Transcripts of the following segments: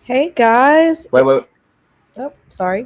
Hey guys. Wait. Oh, sorry.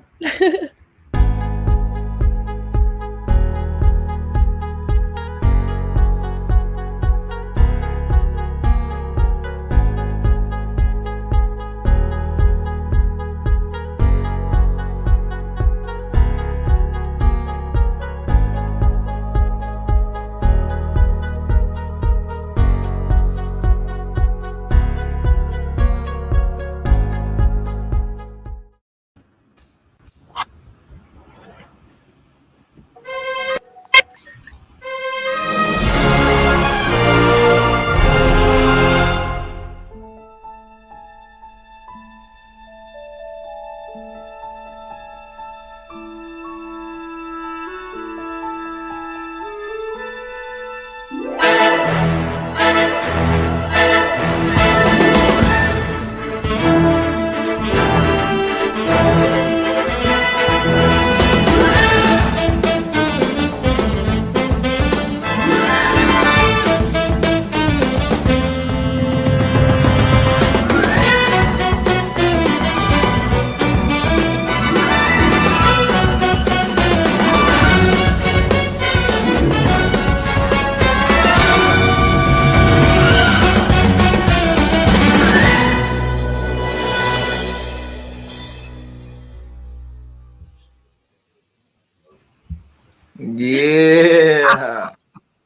Yeah.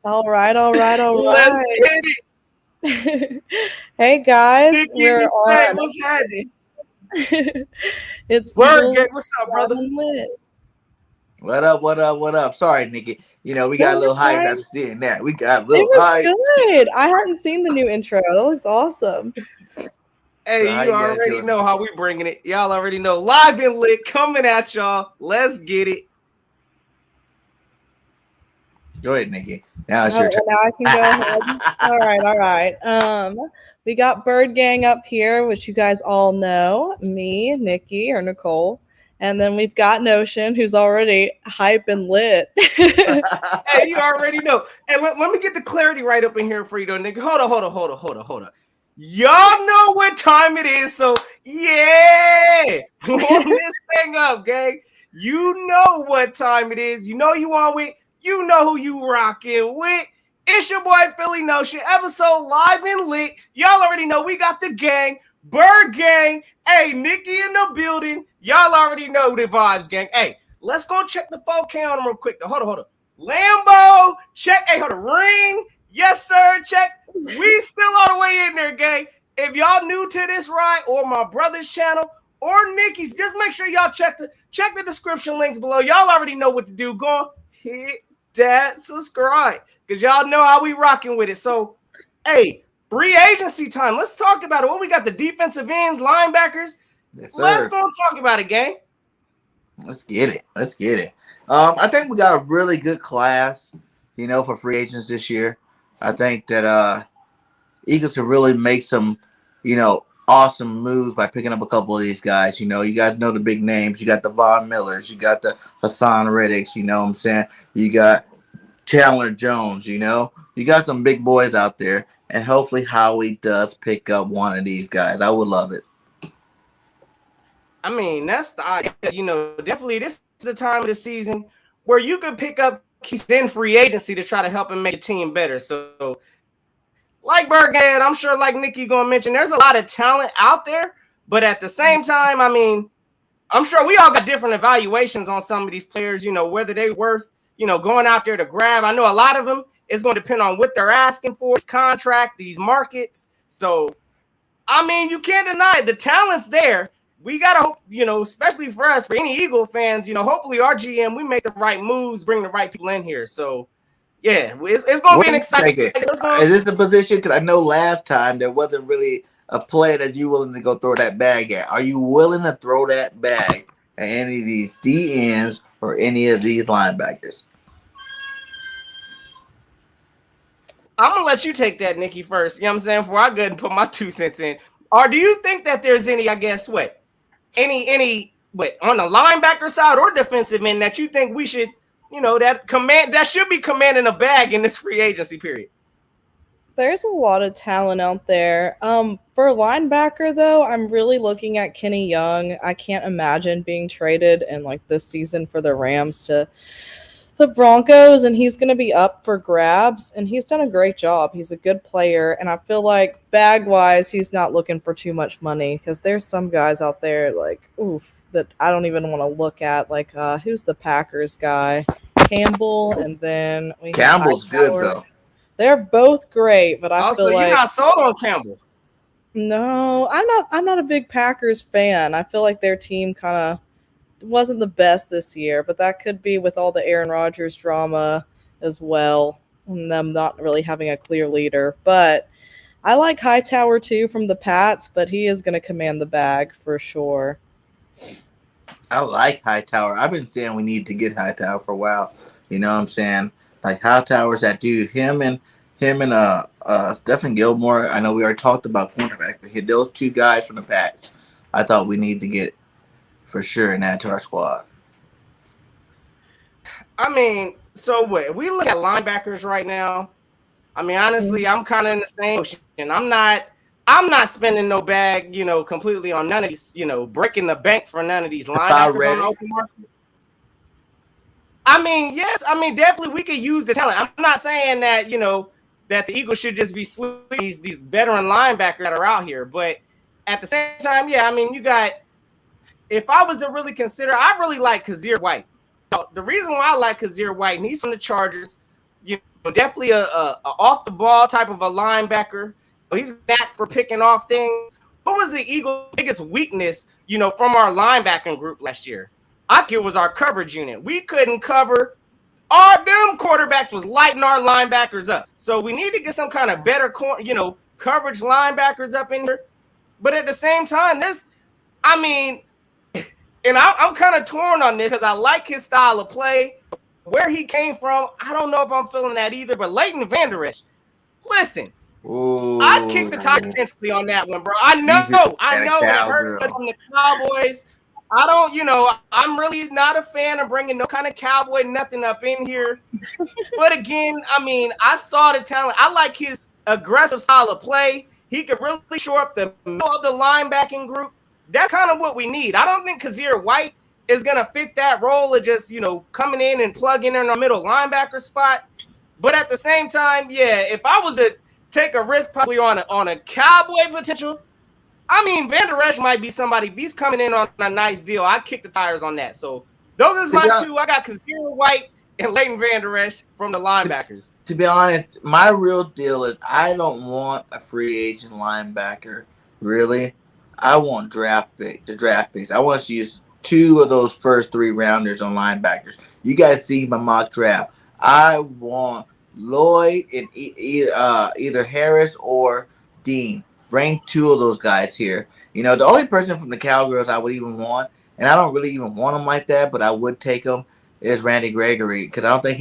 All right. Let's get it. Hey guys, Nikki we're in the chat. on. What's happening? It's Word Eagles gang. What's up, Live brother? and Lit. What up? Sorry, Nikki. We got a little hype after seeing that. We got a It little was hype. good. I hadn't seen the new intro. It looks awesome. Hey, So how you you guys already doing? know how we bringing it. Y'all already know. Live and lit coming at y'all. Let's get it. Go ahead, Nikki. Now it's your turn. Now I can go ahead. All right. We got Bird Gang up here, which you guys all know. Me, Nikki, or Nicole. And then we've got Notion, who's already hype and lit. Hey, you already know. Hey, let me get the clarity right up in here for you, though, nigga. Hold on. Y'all know what time it is, so yeah. Warm this thing up, gang. You know what time it is. You know you on with. You know who you rocking with. It's your boy Philly Notion, episode live and lit. Y'all already know we got the gang, Bird Gang. Hey, Nikki in the building. Y'all already know the vibes, gang. Hey, let's go check the 4K on them real quick. Hold on. Lambo, check. Hey, hold on. Ring. Yes, sir. Check. We still all the way in there, gang. If y'all new to this ride or my brother's channel or Nikki's, just make sure y'all check the description links below. Y'all already know what to do. Go on, hit that subscribe because y'all know how we rocking with it. So, hey, free agency time. Let's talk about it. What we got, the defensive ends, linebackers. Yes, sir. Let's go talk about it, gang. Let's get it. I think we got a really good class, for free agents this year. I think that Eagles can really make some, awesome moves by picking up a couple of these guys. You guys know the big names. You got the Von Millers. You got the Hassan Riddicks. You know what I'm saying? You got Chandler Jones. You got some big boys out there. And hopefully Howie does pick up one of these guys. I would love it. I mean, that's the idea. Definitely this is the time of the season where you could pick up keys in free agency to try to help him make a team better. So, like Berghead, I'm sure like Nikki going to mention, there's a lot of talent out there. But at the same time, I mean, I'm sure we all got different evaluations on some of these players, whether they worth, going out there to grab. I know a lot of them is going to depend on what they're asking for, his contract, these markets. So, I mean, you can't deny it. The talent's there. We got to hope, especially for us, for any Eagle fans, hopefully our GM, we make the right moves, bring the right people in here. So, yeah, it's going to be an exciting. Is this the position? Because I know last time there wasn't really a play that you willing to go throw that bag at. Are you willing to throw that bag at any of these DNs or any of these linebackers? I'm going to let you take that, Nikki, first. You know what I'm saying? Before I go ahead and put my 2 cents in. Or do you think that there's any, I guess, on the linebacker side or defensive end that you think we should, that should be commanding a bag in this free agency period? There's a lot of talent out there. For linebacker though, I'm really looking at Kenny Young. I can't imagine being traded in like this season for the Rams to the Broncos, and he's going to be up for grabs. And he's done a great job. He's a good player, and I feel like bag wise, he's not looking for too much money because there's some guys out there like oof that I don't even want to look at. Like who's the Packers guy? Campbell, and then we have Campbell's good Hightower. though. They're both great, but I Also, feel you're like not sold on Campbell. no, I'm not a big Packers fan. I feel like their team kind of wasn't the best this year, but that could be with all the Aaron Rodgers drama as well, and them not really having a clear leader. But I like Hightower too from the Pats, but he is going to command the bag for sure. I like Hightower. I've been saying we need to get Hightower for a while. You know what I'm saying? Like Hightower's that dude. Him and Stephen Gilmore. I know we already talked about cornerback, but those two guys from the Pats, I thought we need to get for sure and add to our squad. I mean, so what? If we look at linebackers right now, I mean, honestly, I'm kind of in the same ocean. I'm not spending no bag, completely on none of these, breaking the bank for none of these linebackers on the open market. I mean, yes, definitely we could use the talent. I'm not saying that, that the Eagles should just be sleeping these veteran linebackers that are out here. But at the same time, yeah, I mean, you got, if I was to really consider, I really like Kazir White. The reason why I like Kazir White, and he's from the Chargers, definitely a off the ball type of a linebacker. He's back for picking off things. What was the Eagles' biggest weakness, from our linebacking group last year? I think it was our coverage unit. We couldn't cover. Them quarterbacks was lighting our linebackers up. So we need to get some kind of better, coverage linebackers up in here. But at the same time, and I'm kind of torn on this because I like his style of play. Where he came from, I don't know if I'm feeling that either. But Leighton Vander Esch, listen, I'd kick the tire intensely on that one, bro. I know it hurts because I'm the Cowboys. I don't, I'm really not a fan of bringing no kind of cowboy nothing up in here. But again, I saw the talent. I like his aggressive style of play. He could really shore up the middle of the linebacking group. That's kind of what we need. I don't think Kazir White is going to fit that role of just, coming in and plugging in our middle linebacker spot. But at the same time, yeah, if I was to take a risk possibly on a cowboy potential, Vander Esch might be somebody. If he's coming in on a nice deal, I'd kick the tires on that. So those are my two. I got Kazir White and Leighton Vander Esch from the linebackers. To be honest, my real deal is I don't want a free agent linebacker, really. I want the draft picks. I want to use two of those first three rounders on linebackers. You guys see my mock draft. I want Lloyd and either Harris or Dean. Bring two of those guys here. The only person from the Cowgirls I would even want, and I don't really even want him like that, but I would take him, is Randy Gregory, because I don't think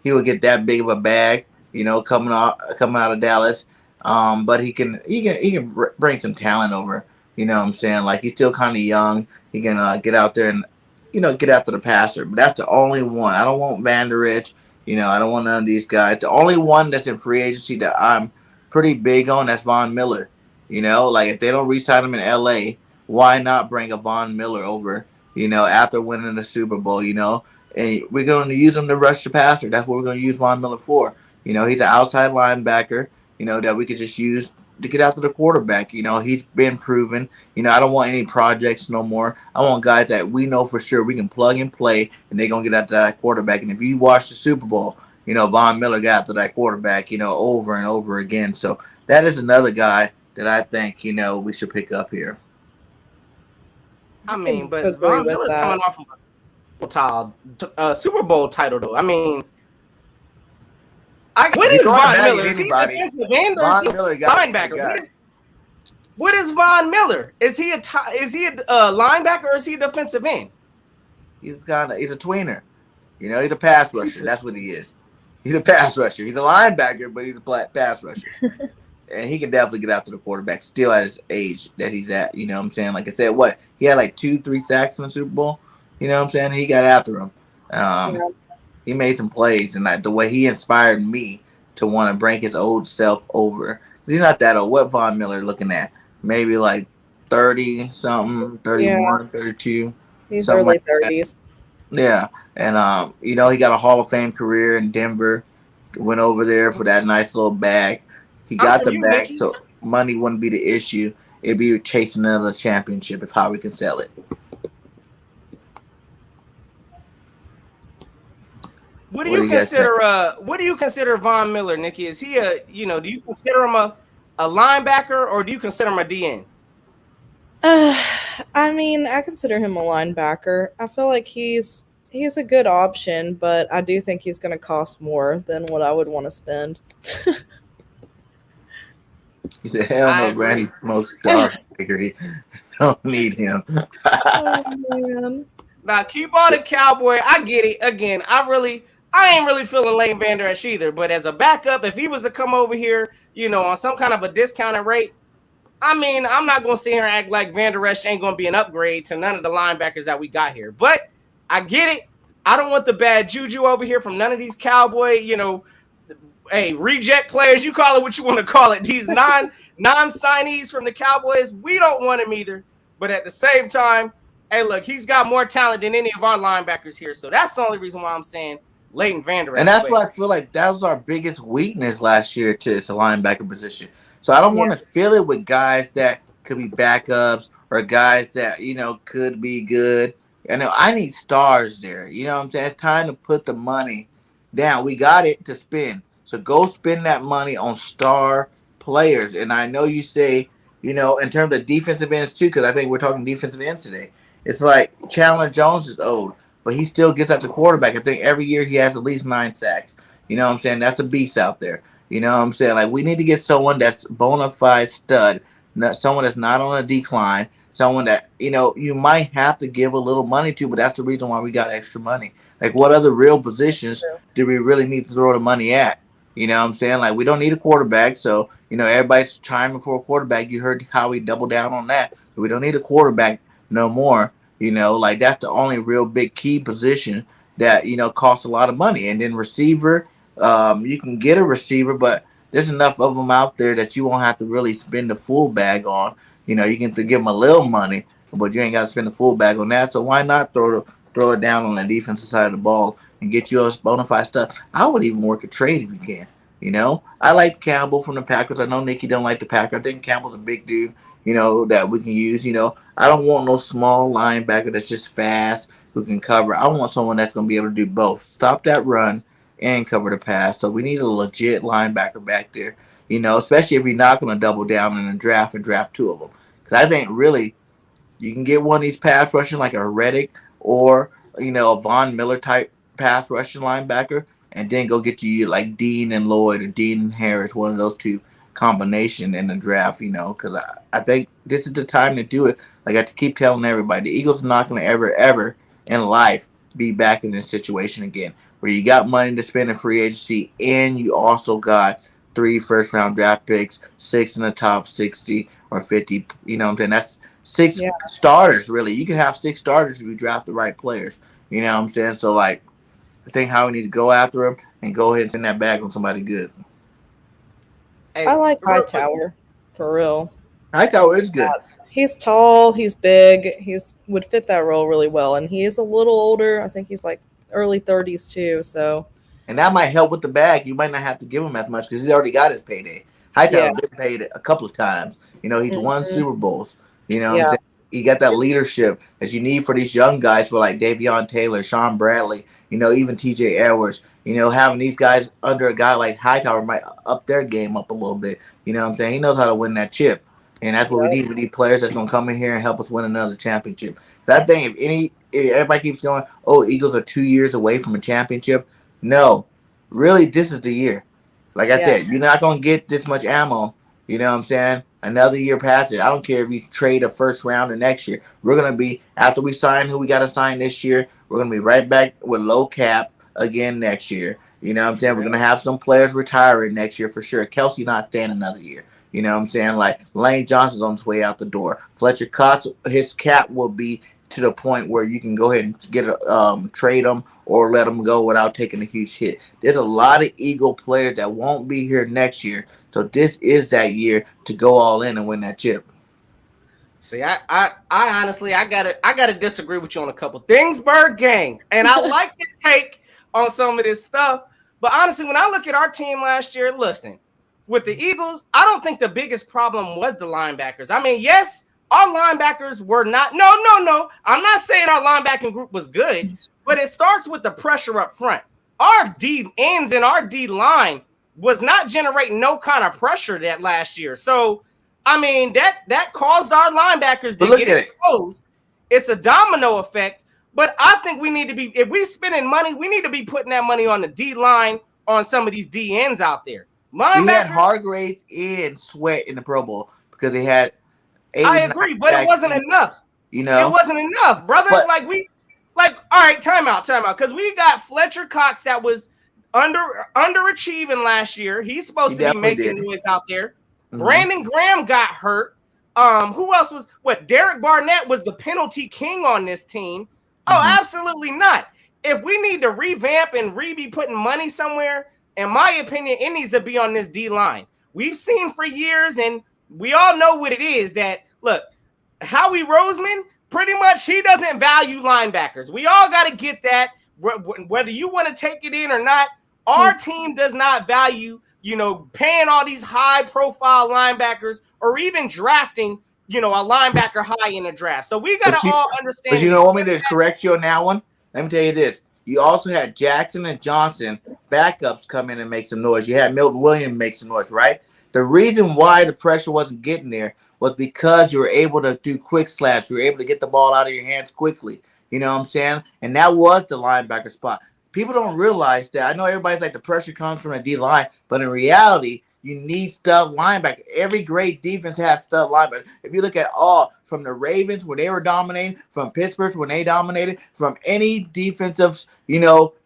he would get that big of a bag, coming out of Dallas. But he can bring some talent over. You know what I'm saying? Like, he's still kind of young. He can get out there and, get after the passer. But that's the only one. I don't want Vander Esch. I don't want none of these guys. The only one that's in free agency that I'm pretty big on, that's Von Miller. Like, if they don't re-sign him in L.A., why not bring a Von Miller over, after winning the Super Bowl, And we're going to use him to rush the passer. That's what we're going to use Von Miller for. He's an outside linebacker, that we could just use to get after the quarterback. He's been proven. I don't want any projects no more. I want guys that we know for sure we can plug and play, and they're going to get after that quarterback. And if you watch the Super Bowl, Von Miller got after that quarterback, over and over again. So that is another guy that I think, we should pick up here. But Von Miller's coming off of a Super Bowl title, though. What is Von Miller? Is he defensive end or is he a linebacker? What is Von Miller? Is he a linebacker or is he a defensive end? He's a tweener. He's a pass rusher. That's what he is. He's a pass rusher. He's a linebacker, but he's a pass rusher. And he can definitely get after the quarterback still at his age that he's at. You know what I'm saying? Like I said, he had like 2-3 sacks in the Super Bowl. You know what I'm saying? He got after him. He made some plays, and the way he inspired me to want to bring his old self over. He's not that old. What Von Miller looking at? Maybe like 30 something, Yeah, 31, 32, he's something early like that. 30s. Yeah, and he got a Hall of Fame career in Denver. Went over there for that nice little bag. He I'm got from the you, bag, Nikki. so money wouldn't be the issue. It'd be chasing another championship if how we can sell it. What do What do you you guys think? consider? What do you consider Von Miller, Nikki? Is he a do you consider him a linebacker or do you consider him a DN? I mean, I consider him a linebacker. I feel like he's a good option, but I do think he's going to cost more than what I would want to spend. He said, "Hell I no, agree. Randy smokes dog Hickory. Don't need him." Oh man. Now keep on the Cowboy. I get it. Again, I ain't really feeling Leighton Vander Esch either. But as a backup, if he was to come over here, on some kind of a discounted rate, I mean, I'm not gonna sit here and act like Vander Esch ain't gonna be an upgrade to none of the linebackers that we got here. But I get it. I don't want the bad juju over here from none of these Cowboy, hey, reject players. You call it what you want to call it. These non-signees from the Cowboys, we don't want him either. But at the same time, hey, look, he's got more talent than any of our linebackers here. So that's the only reason why I'm saying Leighton Vander Esch. And that's why I feel like that was our biggest weakness last year too. It's a linebacker position. So I don't want to fill it with guys that could be backups or guys that could be good. I need stars there. You know what I'm saying? It's time to put the money down. We got it to spend. So go spend that money on star players. And I know you say, in terms of defensive ends too, because I think we're talking defensive ends today. It's like Chandler Jones is old, but he still gets at the quarterback. I think every year he has at least 9 sacks. You know what I'm saying? That's a beast out there. You know what I'm saying? Like, we need to get someone that's bona fide stud, someone that's not on a decline, someone that, you might have to give a little money to, but that's the reason why we got extra money. Like, what other real positions do we really need to throw the money at? You know what I'm saying? Like, we don't need a quarterback, so, everybody's chiming for a quarterback. You heard how we doubled down on that. We don't need a quarterback no more. Like, that's the only real big key position that, costs a lot of money. And then receiver, you can get a receiver, but there's enough of them out there that you won't have to really spend the full bag on. You can give them a little money, but you ain't got to spend the full bag on that. So why not throw it down on the defensive side of the ball and get you a bona fide stuff? I would even work a trade if you can. I like Campbell from the Packers. I know Nikki don't like the Packers. I think Campbell's a big dude, that we can use. I don't want no small linebacker that's just fast who can cover. I want someone that's going to be able to do both. Stop that run and cover the pass. So we need a legit linebacker back there, especially if you're not going to double down in the draft and draft 2 of them. Because I think really you can get one of these pass rushing like a Reddick or, a Von Miller type pass rushing linebacker, and then go get you like Dean and Lloyd or Dean and Harris, one of those 2 combination in the draft, because I think this is the time to do it. Like I keep telling everybody, the Eagles are not going to ever in life be back in this situation again, where you got money to spend in free agency and you also got 3 first-round draft picks, 6 in the top 60 or 50. You know what I'm saying? That's 6 starters, really. You can have 6 starters if you draft the right players. You know what I'm saying? So, like, I think how we need to go after him and go ahead and send that bag on somebody good. I like Hightower, for real. Hightower is good. He's tall, he's big, would fit that role really well, and he is a little older. I think he's like early 30s too, so. And that might help with the bag. You might not have to give him as much because he's already got his payday. Hightower been paid a couple of times. He's won Super Bowls. What I'm saying? He got that leadership that you need for these young guys, for like Davion Taylor, Sean Bradley, even TJ Edwards. Having these guys under a guy like Hightower might up their game up a little bit. You know what I'm saying? He knows how to win that chip. And that's what we need. We need players that's going to come in here and help us win another championship. That thing, if everybody keeps going, Eagles are 2 years away from a championship. No, really, this is the year. Like I said, you're not going to get this much ammo. You know what I'm saying? Another year past it. I don't care if you trade a first rounder next year. We're going to be, after we sign who we got to sign this year, we're going to be right back with low cap again next year. You know what I'm saying? We're going to have some players retiring next year for sure. Kelsey not staying another year. You know what I'm saying? Like Lane Johnson's on his way out the door. Fletcher Cox, his cap will be to the point where you can go ahead and get a trade him or let him go without taking a huge hit. There's a lot of Eagle players that won't be here next year, so this is that year to go all in and win that chip. See, I honestly, I gotta disagree with you on a couple things, Bird Gang, and I like your take on some of this stuff. But honestly, when I look at our team last year, listen, with the Eagles, I don't think the biggest problem was the linebackers. I mean, yes, our linebackers were not. No. I'm not saying our linebacking group was good, but it starts with the pressure up front. Our D ends and our D line was not generating no kind of pressure that last year. So, I mean, that caused our linebackers to get exposed. It's a domino effect. But I think we need to be, if we're spending money, we need to be putting that money on the D line, on some of these D ends out there. We had Hargraves and Sweat in the Pro Bowl because they had. I agree, but it wasn't enough. You know, it wasn't enough, brother. But, all right, time out, because we got Fletcher Cox that was underachieving last year. He's supposed to be making noise out there. Mm-hmm. Brandon Graham got hurt. Who else was? Derek Barnett was the penalty king on this team. Oh, absolutely not. If we need to revamp and be putting money somewhere, in my opinion, it needs to be on this D line. We've seen for years, and we all know what it is. That look, Howie Roseman, pretty much he doesn't value linebackers. We all got to get that, whether you want to take it in or not. Our team does not value, paying all these high-profile linebackers or even drafting, a linebacker high in the draft. So we got to all understand. But you know what, to correct you on that one? Let me tell you this. You also had Jackson and Johnson backups come in and make some noise. You had Milton Williams make some noise, right? The reason why the pressure wasn't getting there was because you were able to do quick slash. You were able to get the ball out of your hands quickly. You know what I'm saying? And that was the linebacker spot. People don't realize that. I know everybody's like the pressure comes from the D line, but in reality, you need stud linebacker. Every great defense has stud linebacker. If you look at all from the Ravens when they were dominating, from Pittsburgh when they dominated, from any defensive,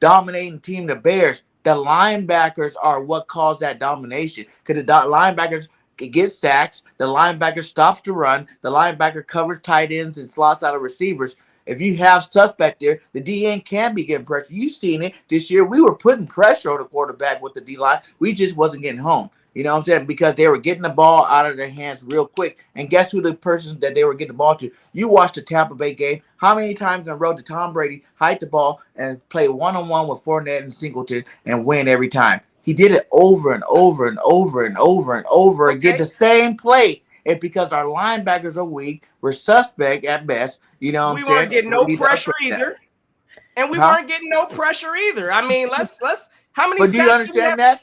dominating team, the Bears, the linebackers are what caused that domination. Because the linebackers get sacks, the linebacker stops to run, the linebacker covers tight ends and slots out of receivers. If you have suspect there, the DN can be getting pressure. You've seen it this year. We were putting pressure on the quarterback with the D line. We just wasn't getting home. You know what I'm saying? Because they were getting the ball out of their hands real quick. And guess who the person that they were getting the ball to? You watched the Tampa Bay game. How many times in a row did Tom Brady hide the ball and play one-on-one with Fournette and Singleton and win every time? He did it over and over and over and over and over again, the same play. It's because our linebackers are weak. We're suspect at best. You know what I'm saying? We weren't getting no pressure either. And we weren't getting no pressure either. I mean, let's how many But do you understand that?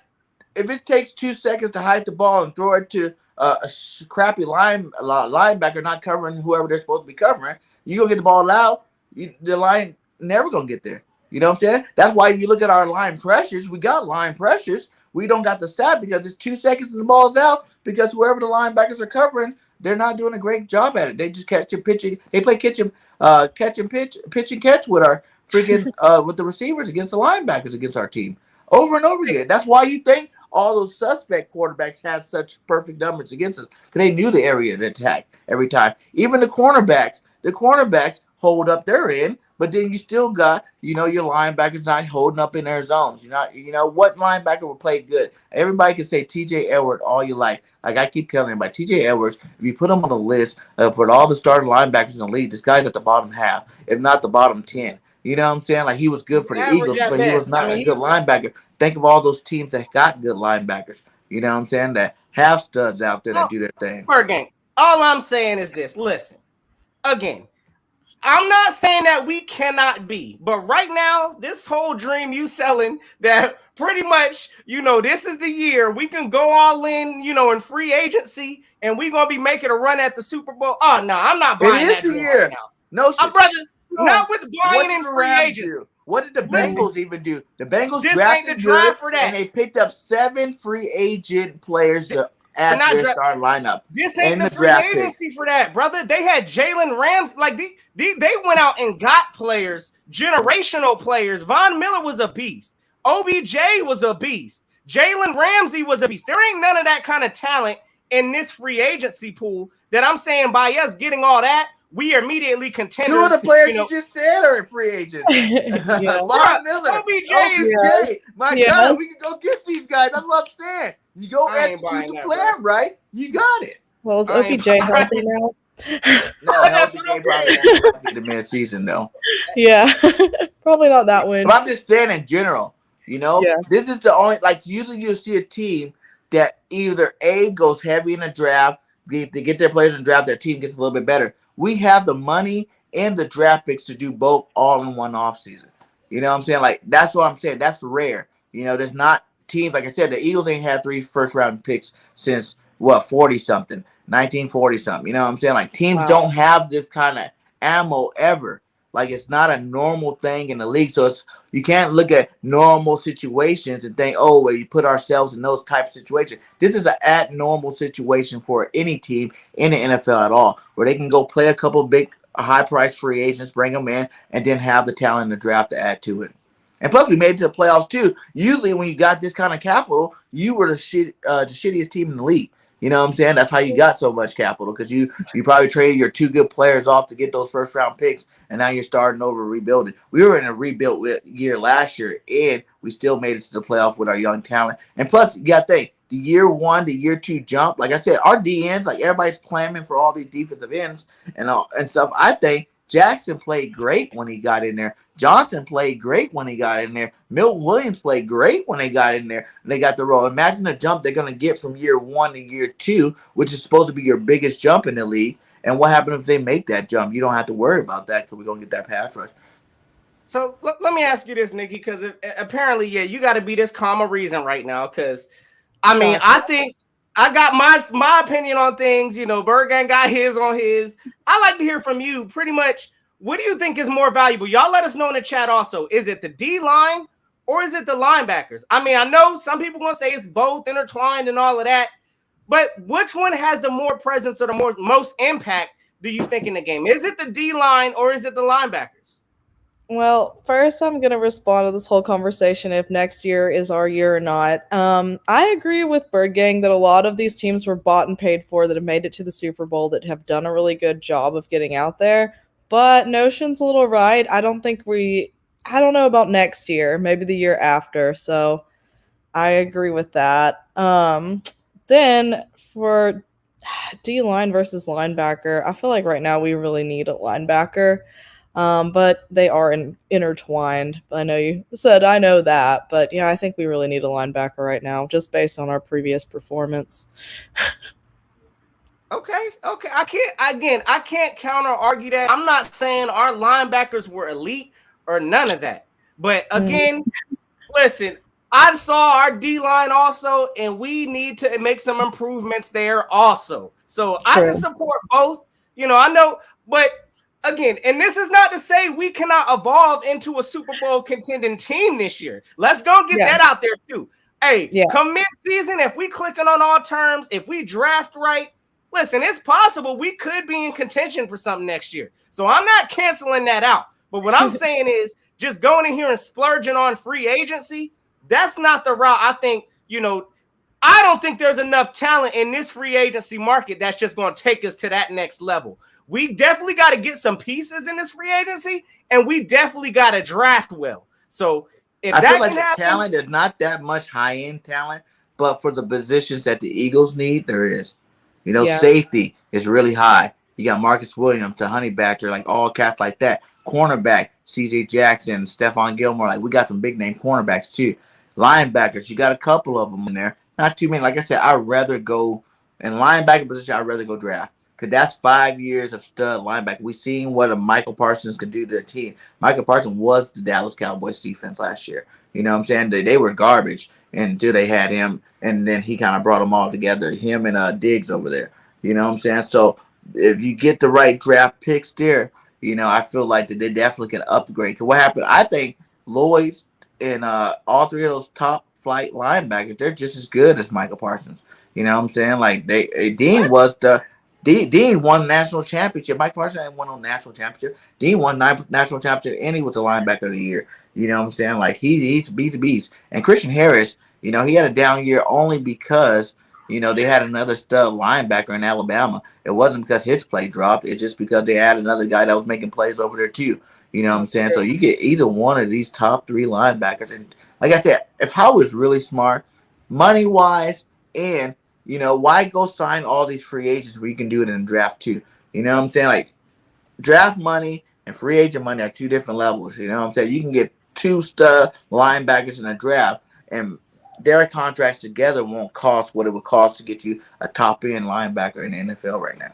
If it takes 2 seconds to hide the ball and throw it to a crappy linebacker not covering whoever they're supposed to be covering, you're going to get the ball out. The line never going to get there. You know what I'm saying? That's why if you look at our line pressures, we got line pressures. We don't got the sack because it's 2 seconds and the ball's out because whoever the linebackers are covering, they're not doing a great job at it. They just catch and pitching. They play pitch and catch with our freaking with the receivers against the linebackers against our team over and over again. That's why you think all those suspect quarterbacks had such perfect numbers against us because they knew the area to attack every time. Even the cornerbacks hold up their end, but then you still got, your linebackers not holding up in their zones. What linebacker will play good? Everybody can say TJ Edwards all you like. Like I keep telling everybody, TJ Edwards, if you put him on the list for all the starting linebackers in the league, this guy's at the bottom half, if not the bottom 10. You know what I'm saying? Like he was good for the Eagles, but he was not a good linebacker. Think of all those teams that got good linebackers. You know what I'm saying? That have studs out there that do their thing. Gang, all I'm saying is this. Listen, again, I'm not saying that we cannot be, but right now, this whole dream you selling that pretty much, this is the year we can go all in, in free agency, and we're gonna be making a run at the Super Bowl. Oh no, I'm not buying that. It is the year. Right now. No, brother. Not with buying in free agents. What did the Bengals even do? The Bengals drafted good, and they picked up 7 free agent players to add to their starting lineup. This ain't the free agency for that, brother. They had Jalen Ramsey. Like they went out and got players, generational players. Von Miller was a beast. OBJ was a beast. Jalen Ramsey was a beast. There ain't none of that kind of talent in this free agency pool that I'm saying by us getting all that, we are immediately contenders. 2 of the players you just said are free agents. Yeah. Von Miller, OBJ is my Yeah. God, we can go get these guys. That's what I'm saying. You go I ain't execute buying the that, plan, right? You got it. Well, is I ain't OBJ healthy now? No, That's LBJ what I'm probably saying. won't be the mid-season though. Yeah. Probably not that win. But I'm just saying in general, Yeah. this is the only, like, usually you'll see a team that either A, goes heavy in the draft, they get their players in the draft, their team gets a little bit better. We have the money and the draft picks to do both all in one offseason. You know what I'm saying? Like, that's what I'm saying. That's rare. There's not teams, like I said, the Eagles ain't had 3 first-round picks since, 40-something, 1940-something. You know what I'm saying? Like, teams don't have this kind of ammo ever. Like, it's not a normal thing in the league. So you can't look at normal situations and think, oh, well, you put ourselves in those type of situations. This is an abnormal situation for any team in the NFL at all, where they can go play a couple of big high-priced free agents, bring them in, and then have the talent in the draft to add to it. And plus, we made it to the playoffs, too. Usually, when you got this kind of capital, you were the shittiest team in the league. You know what I'm saying? That's how you got so much capital, because you probably traded your 2 good players off to get those first-round picks, and now you're starting over rebuilding. We were in a rebuilt year last year, and we still made it to the playoff with our young talent. And plus, you got to think, the year 1 to year 2 jump, like I said, our DNs, like everybody's clamoring for all these defensive ends and stuff. I think Jackson played great when he got in there. Johnson played great when he got in there. Milton Williams played great when they got in there. And they got the role. Imagine the jump they're going to get from year 1 to year 2, which is supposed to be your biggest jump in the league. And what happens if they make that jump? You don't have to worry about that because we're going to get that pass rush. So let me ask you this, Nikki, because apparently, you got to be this calm a reason right now. Because, I mean, I think I got my opinion on things. Bird Gang got his on his. I like to hear from you pretty much. What do you think is more valuable? Y'all let us know in the chat also. Is it the D-line or is it the linebackers? I mean, I know some people going to say it's both intertwined and all of that, but which one has the more presence or the most impact do you think in the game? Is it the D-line or is it the linebackers? Well, first I'm going to respond to this whole conversation if next year is our year or not. I agree with Bird Gang that a lot of these teams were bought and paid for that have made it to the Super Bowl that have done a really good job of getting out there. But Notion's a little right. I don't know about next year, maybe the year after. So I agree with that. Then for D-line versus linebacker, I feel like right now we really need a linebacker. But they are intertwined. I know you said I know that, but yeah, I think we really need a linebacker right now, just based on our previous performance. Okay. I can't counter argue that. I'm not saying our linebackers were elite or none of that. But again, listen, I saw our D-line also, and we need to make some improvements there also. So I can support both. I know, but again, and this is not to say we cannot evolve into a Super Bowl contending team this year. Let's go get that out there too. Hey, come mid-season, if we clicking on all terms, if we draft right, listen, it's possible we could be in contention for something next year. So I'm not canceling that out. But what I'm saying is just going in here and splurging on free agency, that's not the route. I think, I don't think there's enough talent in this free agency market that's just going to take us to that next level. We definitely got to get some pieces in this free agency, and we definitely got to draft well. So if I that feel like can the happen, talent is not that much high-end talent, but for the positions that the Eagles need, there is. Safety is really high. You got Marcus Williams, the Honey Badger, like all cats like that. Cornerback, C.J. Jackson, Stephon Gilmore. Like, we got some big-name cornerbacks, too. Linebackers, you got a couple of them in there. Not too many. Like I said, I'd rather go in linebacker position, I'd rather go draft. Because that's 5 years of stud linebacker. We seen what a Michael Parsons could do to the team. Michael Parsons was the Dallas Cowboys defense last year. You know what I'm saying? They were garbage until they had him, and then he kind of brought them all together, him and Diggs over there. You know what I'm saying? So if you get the right draft picks there, I feel like that they definitely can upgrade. Because what happened, I think Lloyd's and all 3 of those top flight linebackers, they're just as good as Michael Parsons. You know what I'm saying? Like, Dean was the – Dean won national championship. Mike Parsons ain't won no national championship. Dean won national championship, and he was the linebacker of the year. You know what I'm saying? Like, he's a beast. And Christian Harris, he had a down year only because You know, they had another stud linebacker in Alabama. It wasn't because his play dropped. It's just because they had another guy that was making plays over there too. You know what I'm saying? So you get either one of these top 3 linebackers. And like I said, if Howard was really smart, money-wise, and, you know, why go sign all these free agents where you can do it in the draft too? You know what I'm saying? Like, draft money and free agent money are 2 different levels. You know what I'm saying? You can get 2 stud linebackers in a draft, and their contracts together won't cost what it would cost to get you a top end linebacker in the NFL right now.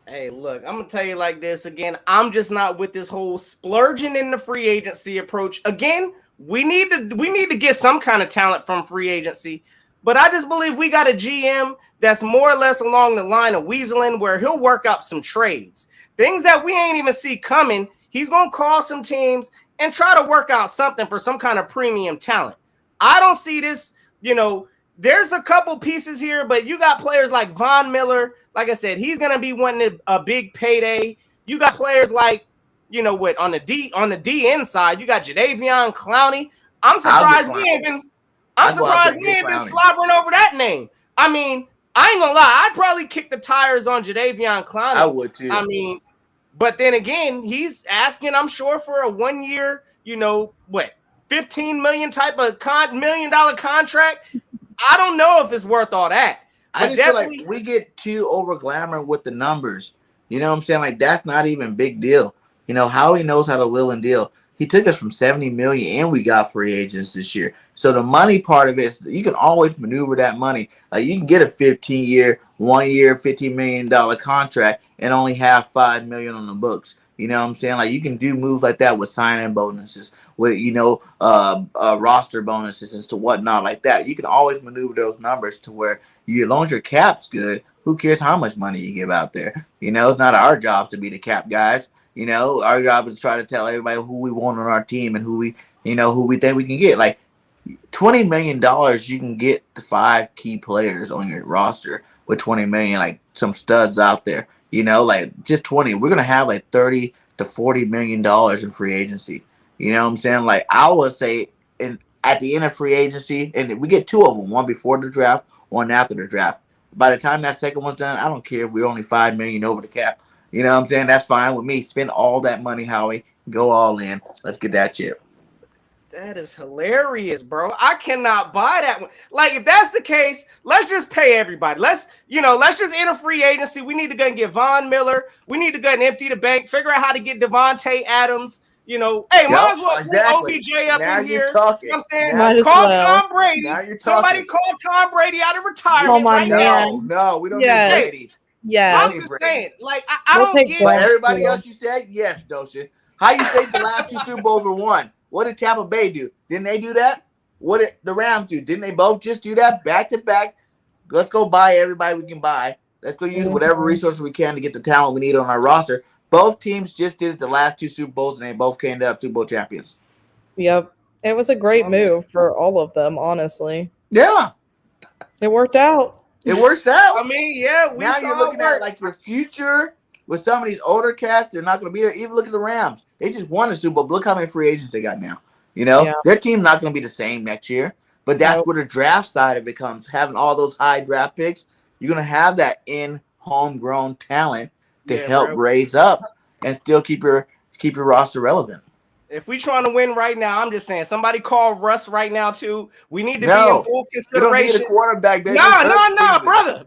Hey, look, I'm gonna tell you like this again. I'm just not with this whole splurging in the free agency approach. Again, we need to get some kind of talent from free agency, but I just believe we got a GM that's more or less along the line of weaseling, where he'll work up some trades, things that we ain't even see coming. He's gonna call some teams and try to work out something for some kind of premium talent. I don't see this, you know, there's a couple pieces here, but you got players like Von Miller. Like I said, he's going to be wanting a big payday. You got players like, you know what, on the DN side, you got Jadeveon Clowney. I'm surprised we ain't been slobbering over that name. I mean, I ain't gonna lie, I'd probably kick the tires on Jadeveon Clowney. I would too. I mean, but then again, he's asking, I'm sure, for a 1 year, you know, what, $15 million type of $1 million contract. I don't know if it's worth all that. I just feel like we get too over glamour with the numbers. You know what I'm saying? Like, that's not even a big deal. You know, Howie knows how to will and deal. He took us from 70 million and we got free agents this year. So the money part of it is you can always maneuver that money. Like, you can get a 15-year, 1 year, $15 million contract and only have $5 million on the books. You know what I'm saying? Like, you can do moves like that with sign-in bonuses, with, you know, roster bonuses and so whatnot like that. You can always maneuver those numbers to where, as long as your cap's good, who cares how much money you give out there? You know, it's not our job to be the cap guys. You know, our job is to try to tell everybody who we want on our team and who we think we can get. Like, $20 million, you can get the 5 key players on your roster with $20 million, like some studs out there. You know, like just 20. We're gonna have like $30 to $40 million in free agency. You know what I'm saying? Like, I would say, at the end of free agency, and we get 2 of them, one before the draft, one after the draft. By the time that second one's done, I don't care if we're only $5 million over the cap. You know what I'm saying? That's fine with me. Spend all that money, Howie. Go all in. Let's get that chip. That is hilarious, bro. I cannot buy that one. Like, if that's the case, let's just pay everybody. Let's just enter free agency. We need to go and get Von Miller. We need to go and empty the bank. Figure out how to get Devontae Adams. You know, hey, might as well put OBJ up now in here. You know what I'm saying? Call Tom Brady. Somebody call Tom Brady out of retirement now. No, we don't need Brady. Yeah, I'm just saying. Like, I don't get. But everybody else, you said yes, Dosha. How you think the last 2 Super Bowls were won? What did Tampa Bay do? Didn't they do that? What did the Rams do? Didn't they both just do that back to back? Let's go buy everybody we can buy. Let's go use whatever resources we can to get the talent we need on our roster. Both teams just did it the last 2 Super Bowls, and they both came up Super Bowl champions. Yep. It was a great move for all of them, honestly. Yeah. It worked out. It works out. I mean, yeah. Now you're looking at, like, your future with some of these older cats. They're not going to be there. Even look at the Rams. They just won a Super Bowl. Look how many free agents they got now. You know, their team's not going to be the same next year. But that's where the draft side of it comes. Having all those high draft picks, you're going to have that homegrown talent to help raise up and still keep your roster relevant. If we trying to win right now, I'm just saying, somebody call Russ right now too. We need to be in full consideration. We don't need a quarterback, baby. No, brother.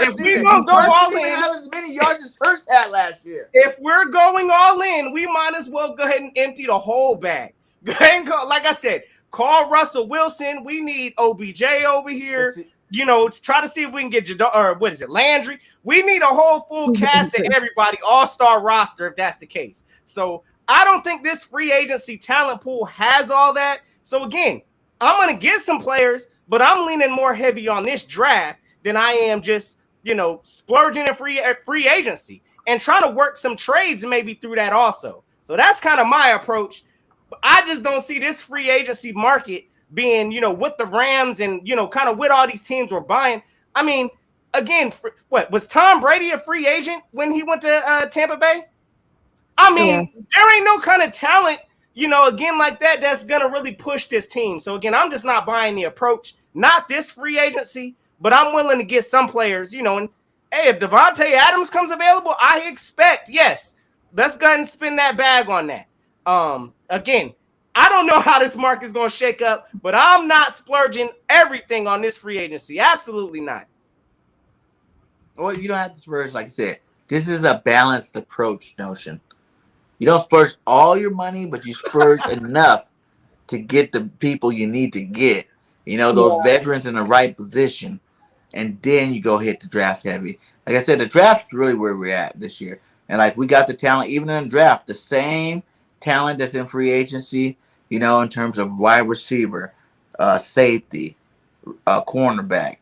If we gonna go all in, have as many yards as Hurts had last year. If we're going all in, we might as well go ahead and empty the whole bag. Go ahead and like I said, call Russell Wilson. We need OBJ over here. You know, to try to see if we can get Landry. We need a whole full cast of everybody, all-star roster, if that's the case. So I don't think this free agency talent pool has all that. So again, I'm going to get some players, but I'm leaning more heavy on this draft than I am just, you know, splurging in free agency and trying to work some trades maybe through that also. So that's kind of my approach. I just don't see this free agency market being, you know, with the Rams and, you know, kind of with all these teams we're buying. I mean, again, what was Tom Brady a free agent when he went to Tampa Bay? I mean, there ain't no kind of talent, you know, again, like that, that's going to really push this team. So, again, I'm just not buying the approach. not this free agency, but I'm willing to get some players, you know, and hey, if Devontae Adams comes available, I expect, yes, let's go ahead and spin that bag on that. Again, I don't know how this market is going to shake up, but I'm not splurging everything on this free agency. Absolutely not. Well, you don't have to splurge, like I said. This is a balanced approach notion. You don't splurge all your money, but you splurge enough to get the people you need to get. You know, those veterans in the right position. And then you go hit the draft heavy. Like I said, the draft's really where we're at this year. And like we got the talent, even in the draft, the same talent that's in free agency, you know, in terms of wide receiver, safety, cornerback,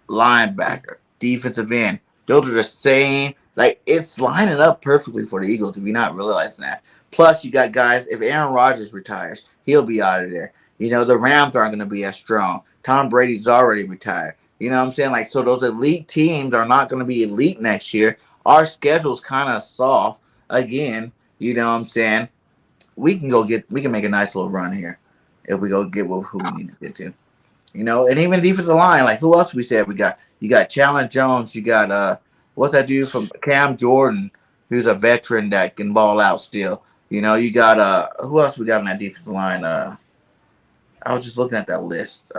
linebacker, defensive end. Those are the same. Like, it's lining up perfectly for the Eagles if you're not realizing that. Plus, you got guys, if Aaron Rodgers retires, he'll be out of there. You know, the Rams aren't going to be as strong. Tom Brady's already retired. You know what I'm saying? Like, so those elite teams are not going to be elite next year. Our schedule's kind of soft. Again, you know what I'm saying? We can make a nice little run here if we go get who we need to get to. You know, and even defensive line, like who else we said we got? You got Chandler Jones. You got what's that dude from Cam Jordan, who's a veteran that can ball out still. You know, you got who else we got on that defensive line? I was just looking at that list.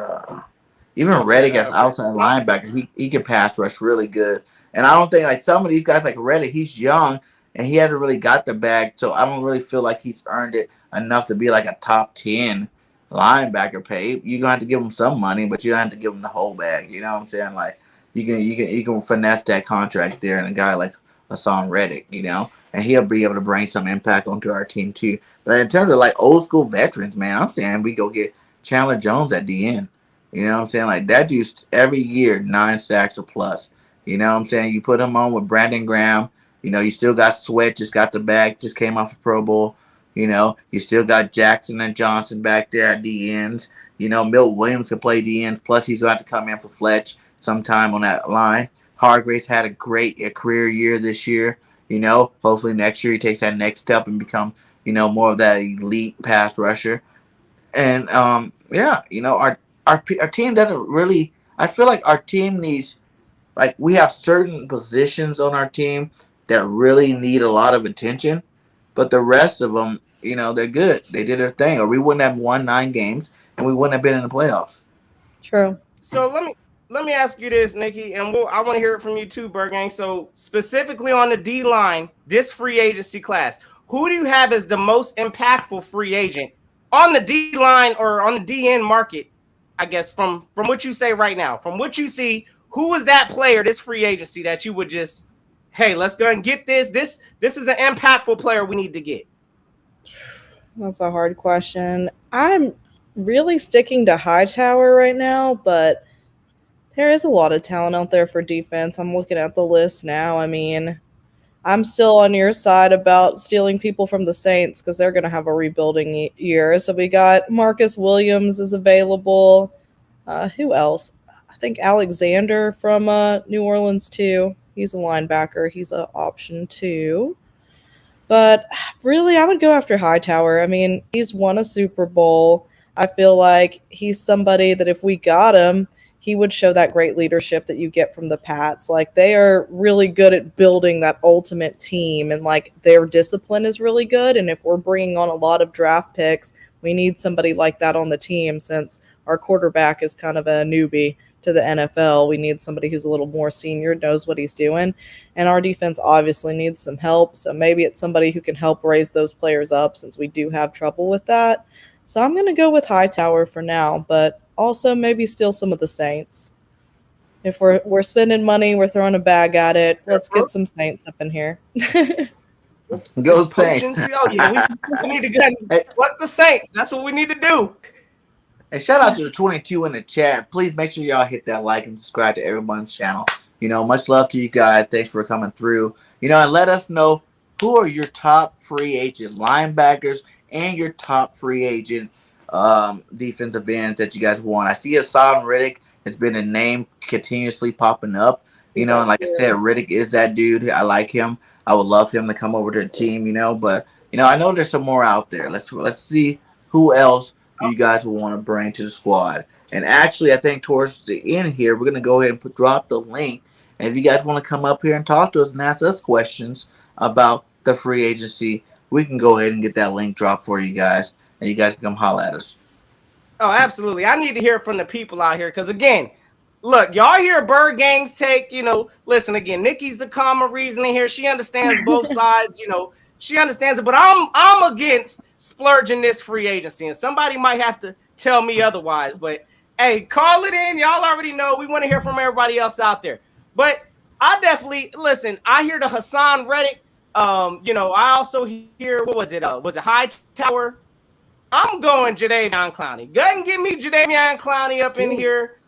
Even Reddick as outside linebacker, he can pass rush really good. And I don't think like some of these guys like Reddick, he's young and he hasn't really got the bag, so I don't really feel like he's earned it enough to be like a top 10 linebacker pay. You're gonna have to give him some money, but you don't have to give him the whole bag. You know what I'm saying? Like you can finesse that contract there, and a guy like Hassan Reddick, you know, and he'll be able to bring some impact onto our team too. But in terms of like old school veterans, man, I'm saying we go get Chandler Jones at the end. You know what I'm saying? Like that dude's every year 9 sacks or plus. You know what I'm saying? You put him on with Brandon Graham. You know, you still got Sweat, just got the bag, just came off a Pro Bowl. You know, you still got Jackson and Johnson back there at the ends. You know, Milt Williams can play the ends. Plus, he's going to have to come in for Fletch sometime on that line. Hargraves had a career year this year. You know, hopefully next year he takes that next step and become, you know, more of that elite pass rusher. And, yeah, you know, our team doesn't really – I feel like our team needs – like we have certain positions on our team that really need a lot of attention. But the rest of them, you know, they're good. They did their thing, or we wouldn't have won 9 games, and we wouldn't have been in the playoffs. True. So let me ask you this, Nikki, and I want to hear it from you too, Bergang. So specifically on the D line, this free agency class, who do you have as the most impactful free agent on the D line or on the DN market? I guess from what you say right now, from what you see, who is that player, this free agency that you would just, hey, let's go and get this. This is an impactful player we need to get. That's a hard question. I'm really sticking to Hightower right now, but there is a lot of talent out there for defense. I'm looking at the list now. I mean, I'm still on your side about stealing people from the Saints because they're going to have a rebuilding year. So we got Marcus Williams is available. Who else? I think Alexander from New Orleans too. He's a linebacker. He's an option too. But really, I would go after Hightower. I mean, he's won a Super Bowl. I feel like he's somebody that if we got him, he would show that great leadership that you get from the Pats. Like, they are really good at building that ultimate team, and, like, their discipline is really good. And if we're bringing on a lot of draft picks, we need somebody like that on the team since our quarterback is kind of a newbie to the NFL. We need somebody who's a little more senior, knows what he's doing. And our defense obviously needs some help. So maybe it's somebody who can help raise those players up since we do have trouble with that. So I'm going to go with Hightower for now, but also maybe steal some of the Saints. If we're spending money, we're throwing a bag at it. Let's get some Saints up in here. Go Saints. Oh, yeah, we need to get what the Saints. That's what we need to do. And shout out to the 22 in the chat. Please make sure y'all hit that like and subscribe to everyone's channel. You know, much love to you guys. Thanks for coming through. You know, and let us know who are your top free agent linebackers and your top free agent defensive ends that you guys want. I see Hassan Reddick has been a name continuously popping up. You know, and like I said, Reddick is that dude. I like him. I would love him to come over to the team, you know. But, you know, I know there's some more out there. Let's see who else you guys will want to bring to the squad. And actually, I think towards the end here, we're going to go ahead and drop the link. And if you guys want to come up here and talk to us and ask us questions about the free agency, we can go ahead and get that link dropped for you guys. And you guys can come holler at us. Oh, absolutely. I need to hear from the people out here because, again, look, y'all hear Bird Gang's take, listen, again, Nikki's the calmer reasoning here. She understands both sides, she understands it. But I'm against splurging this free agency, and somebody might have to tell me otherwise. But, hey, call it in. Y'all already know. We want to hear from everybody else out there. But I definitely, listen, I hear the Hassan Reddick. I also hear, what was it? Was it Hightower? I'm going Jadeveon Clowney. Go ahead and get me Jadeveon Clowney up in here.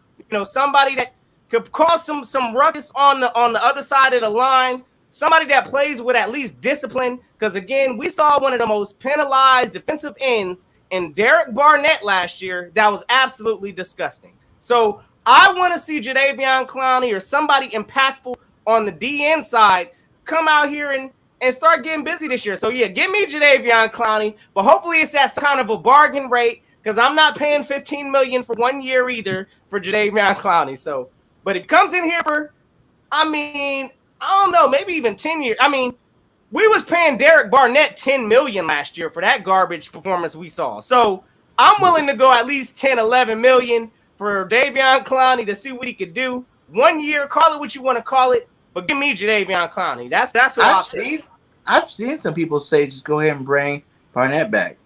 Somebody that could cause some ruckus on the other side of the line. Somebody that plays with at least discipline. Because, again, we saw one of the most penalized defensive ends in Derek Barnett last year. That was absolutely disgusting. So I want to see Jadeveon Clowney or somebody impactful on the DN side come out here and start getting busy this year. So, yeah, give me Jadeveon Clowney, but hopefully it's at some kind of a bargain rate because I'm not paying $15 million for 1 year either for Jadeveon Clowney. So, but it comes in here for, I don't know, maybe even 10 years. We was paying Derek Barnett $10 million last year for that garbage performance we saw. So, I'm willing to go at least $10, $11 million for Jadeveon Clowney to see what he could do. 1 year, call it what you want to call it. But give me Jadeveon Clowney. That's what I've seen some people say just go ahead and bring Barnett back.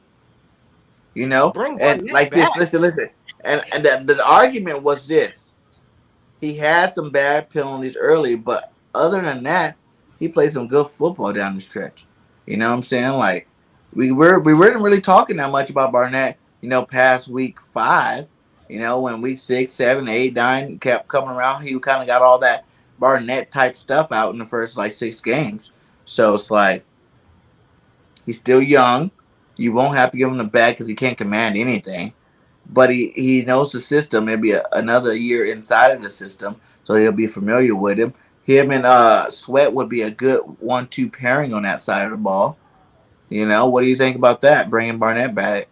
Bring and like back. This. Listen. And the argument was this: he had some bad penalties early, but other than that, he played some good football down the stretch. You know what I'm saying? Like we weren't really talking that much about Barnett. Past week 5. When week 6, 7, 8, 9 kept coming around, he kind of got all that Barnett type stuff out in the first 6 games. So it's like he's still young. You won't have to give him the bag because he can't command anything. But he knows the system. It'll be another year inside of the system, so he'll be familiar with him. Him and Sweat would be a good 1-2 pairing on that side of the ball. What do you think about that? Bringing Barnett back.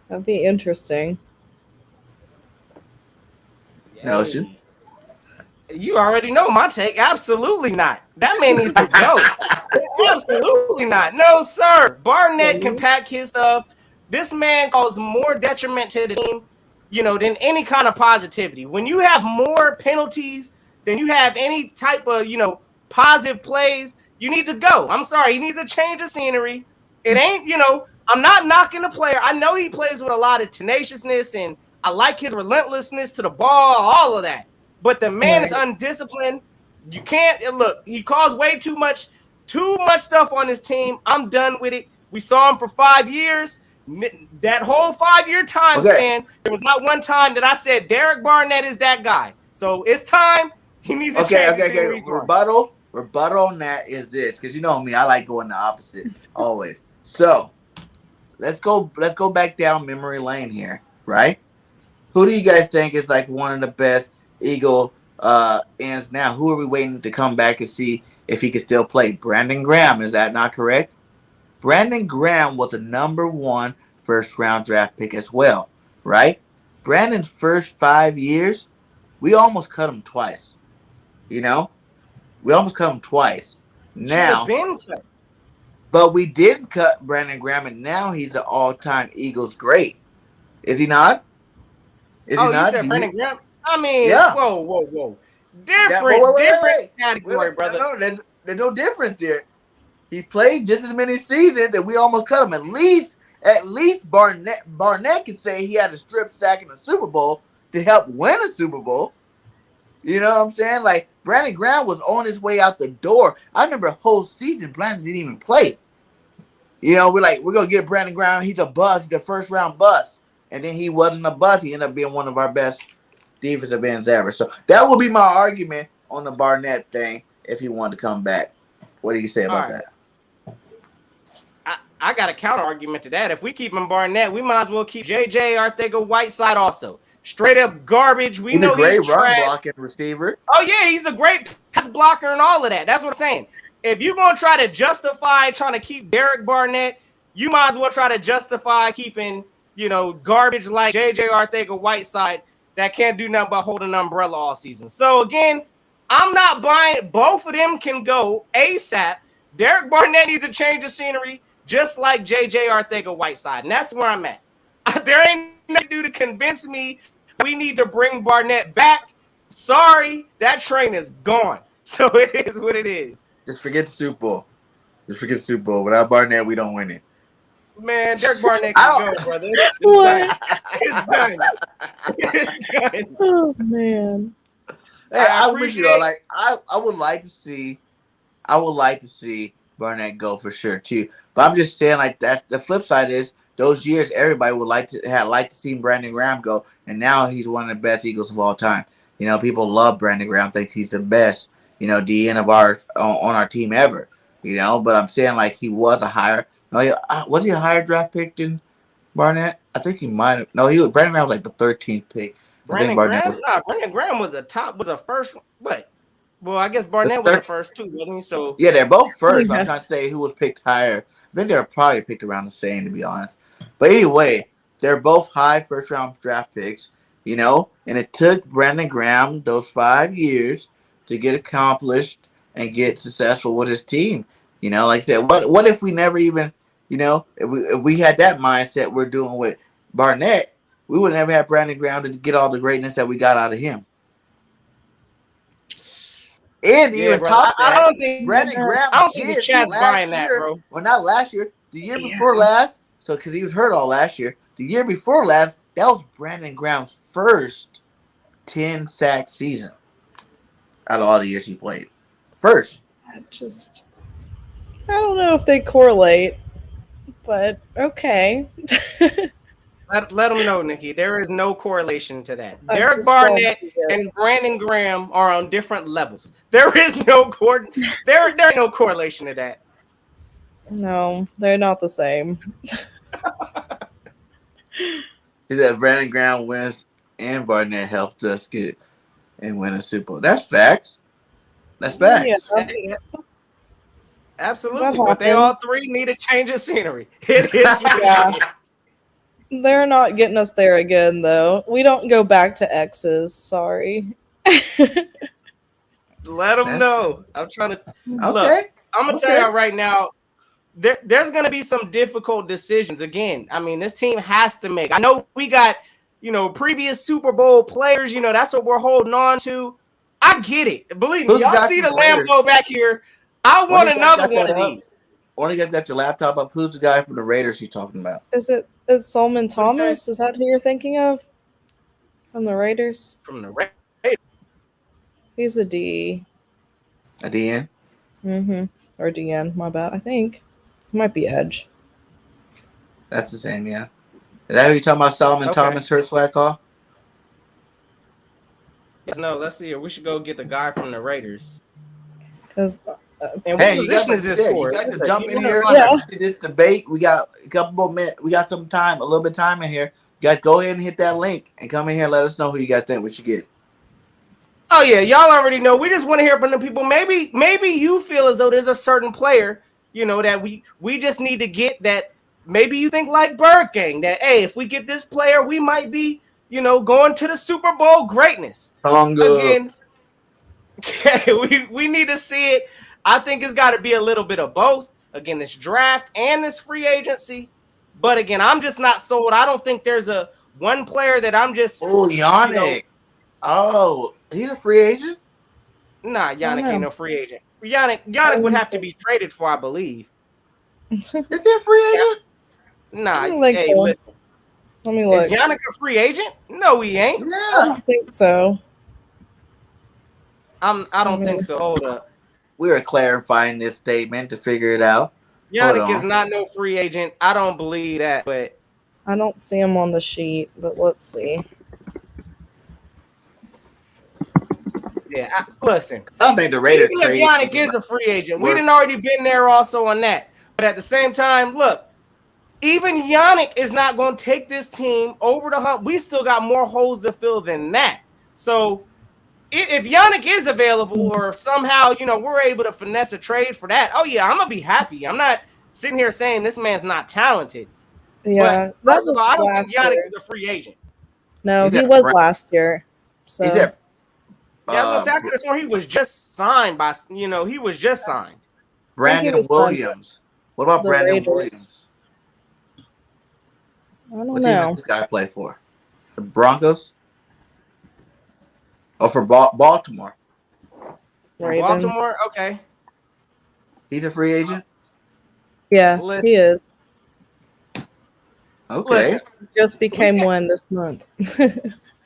That'd be interesting. Ocean? You already know my take. Absolutely not. That man needs to go. Absolutely not. No, sir. Barnett can pack his stuff. This man causes more detriment to the team, than any kind of positivity. When you have more penalties than you have any type of, positive plays, you need to go. I'm sorry. He needs a change of scenery. It ain't, I'm not knocking the player. I know he plays with a lot of tenaciousness, and I like his relentlessness to the ball, all of that. But the man is undisciplined. You can't look. He caused way too much stuff on his team. I'm done with it. We saw him for 5 years. That whole 5-year time span, there was not one time that I said Derek Barnett is that guy. So it's time. He needs to change. Okay. Rebuttal on that is this, because you know me, I like going the opposite always. So let's go back down memory lane here, right? Who do you guys think is one of the best Eagle ends now? Who are we waiting to come back and see if he can still play? Brandon Graham, is that not correct? Brandon Graham was a number 1 first-round draft pick as well, right? Brandon's first 5 years, we almost cut him twice. We almost cut him twice. Now, but we did cut Brandon Graham, and now he's an all-time Eagles great. Is he not? Is he not? You said Brandon Graham? Yeah. Whoa. Different category, brother. No, there's no difference there. He played just as many seasons that we almost cut him. At least Barnett can say he had a strip sack in the Super Bowl to help win a Super Bowl. You know what I'm saying? Brandon Graham was on his way out the door. I remember a whole season Brandon didn't even play. We're going to get Brandon Graham. He's a bust. He's a first-round bust. And then he wasn't a bust. He ended up being one of our best defensive ends ever. So that would be my argument on the Barnett thing if he wanted to come back. What do you say about that? I got a counter argument to that. If we keep him Barnett, we might as well keep JJ Arcega-Whiteside also. Straight up garbage. He's a great run blocking receiver. Oh, yeah, he's a great pass blocker and all of that. That's what I'm saying. If you're going to try to justify trying to keep Derek Barnett, you might as well try to justify keeping, garbage like JJ Arthur-Whiteside that can't do nothing but hold an umbrella all season. So again, I'm not buying it. Both of them can go ASAP. Derek Barnett needs a change of scenery, just like JJ Arthur-Whiteside. And that's where I'm at. There ain't nothing to do to convince me we need to bring Barnett back. Sorry, that train is gone. So it is what it is. Just forget the Super Bowl. Just forget the Super Bowl. Without Barnett, we don't win it. Man, Derek Barnett can go, brother. It's done. It's done. Oh man. Hey, I wish like I would like to see Barnett go for sure too. But I'm just saying like that the flip side is those years everybody would like to see Brandon Graham go, and now he's one of the best Eagles of all time. People love Brandon Graham, think he's the best, DN of on our team ever. But I'm saying like he was a higher. No, was he a higher draft pick than Barnett? I think he might have. No, Brandon Graham was like the 13th pick. Brandon Graham was a first. What? Well, I guess Barnett was the first too, wasn't he? So yeah, they're both first. But I'm trying to say who was picked higher. I think they're probably picked around the same, to be honest. But anyway, they're both high first round draft picks. And it took Brandon Graham those 5 years to get accomplished and get successful with his team. Like I said, what if we never even, if we had that mindset we're doing with Barnett, we would never have Brandon Graham to get all the greatness that we got out of him. And even top that, Brandon Graham. I don't think Chad's buying that, bro. Well, not last year. The year before last. So, because he was hurt all last year. The year before last, that was Brandon Graham's first 10-sack season out of all the years he played. First. I don't know if they correlate, but okay. Let them know, Nikki. There is no correlation to that. Derek Barnett and Brandon Graham are on different levels. There is no there ain't no correlation to that. No, they're not the same. Is that Brandon Graham wins and Barnett helped us get and win a Super Bowl? That's facts. That's facts. Yeah. Absolutely. But they all three need a change of scenery. It is. They're not getting us there again, though. We don't go back to X's. Sorry. Let them know. I'm trying to. Look, I'm going to tell you right now, there's going to be some difficult decisions. Again, I mean, this team has to make. I know we got, previous Super Bowl players. That's what we're holding on to. I get it. Believe me. Y'all see the Lambo back here. I want another one of these. One of you guys got your laptop up. Who's the guy from the Raiders you're talking about? It's Solomon Thomas? Is that who you're thinking of? From the Raiders? From the Raiders. He's a D. A DN? Mm-hmm. Or DN, my bad. I think. He might be edge. That's the same, yeah. Is that who you're talking about, Solomon Thomas, Hurtswag call? Yes, no, let's see. We should go get the guy from the Raiders. Because... and what position is this for? You got to jump in here to this debate. We got a couple more minutes. We got some time, a little bit of time in here. You guys go ahead and hit that link and come in here and let us know who you guys think we should get. Oh, yeah. Y'all already know. We just want to hear from the people. Maybe you feel as though there's a certain player, that we just need to get that. Maybe you think like Bird Gang that, hey, if we get this player, we might be, going to the Super Bowl greatness. Again, we need to see it. I think it's got to be a little bit of both. Again, this draft and this free agency. But again, I'm just not sold. I don't think there's a one player that I'm just. Oh, Yannick. Oh, he's a free agent? Nah, Yannick ain't no free agent. Yannick would have to be traded for, I believe. Is he a free agent? Nah, listen. Let me look. Is Yannick a free agent? No, he ain't. Yeah. I don't think so. I don't think so. Hold up. We were clarifying this statement to figure it out. Yannick is not no free agent. I don't believe that, but I don't see him on the sheet, but let's see. Yeah, listen. I don't think the Raiders trade. Yannick is a free agent. We didn't already been there also on that. But at the same time, look, even Yannick is not going to take this team over the hump. We still got more holes to fill than that. So if Yannick is available, or if somehow, we're able to finesse a trade for that, oh, yeah, I'm going to be happy. I'm not sitting here saying this man's not talented. Yeah, But that first of all, was I don't think last Giannis year. is a free agent. No, He's he at was Bra- last year. He's So at Yeah, I was gonna say I could have sworn he was just signed by, he was just signed. I think he Brandon was signed to Williams. What about the Brandon Raiders. Williams? I don't What team does know. this guy play for? The Broncos? Oh, for Baltimore. Ravens. Baltimore, okay. He's a free agent? Yeah, Listen. he is. Okay. Listen, Just became one this month.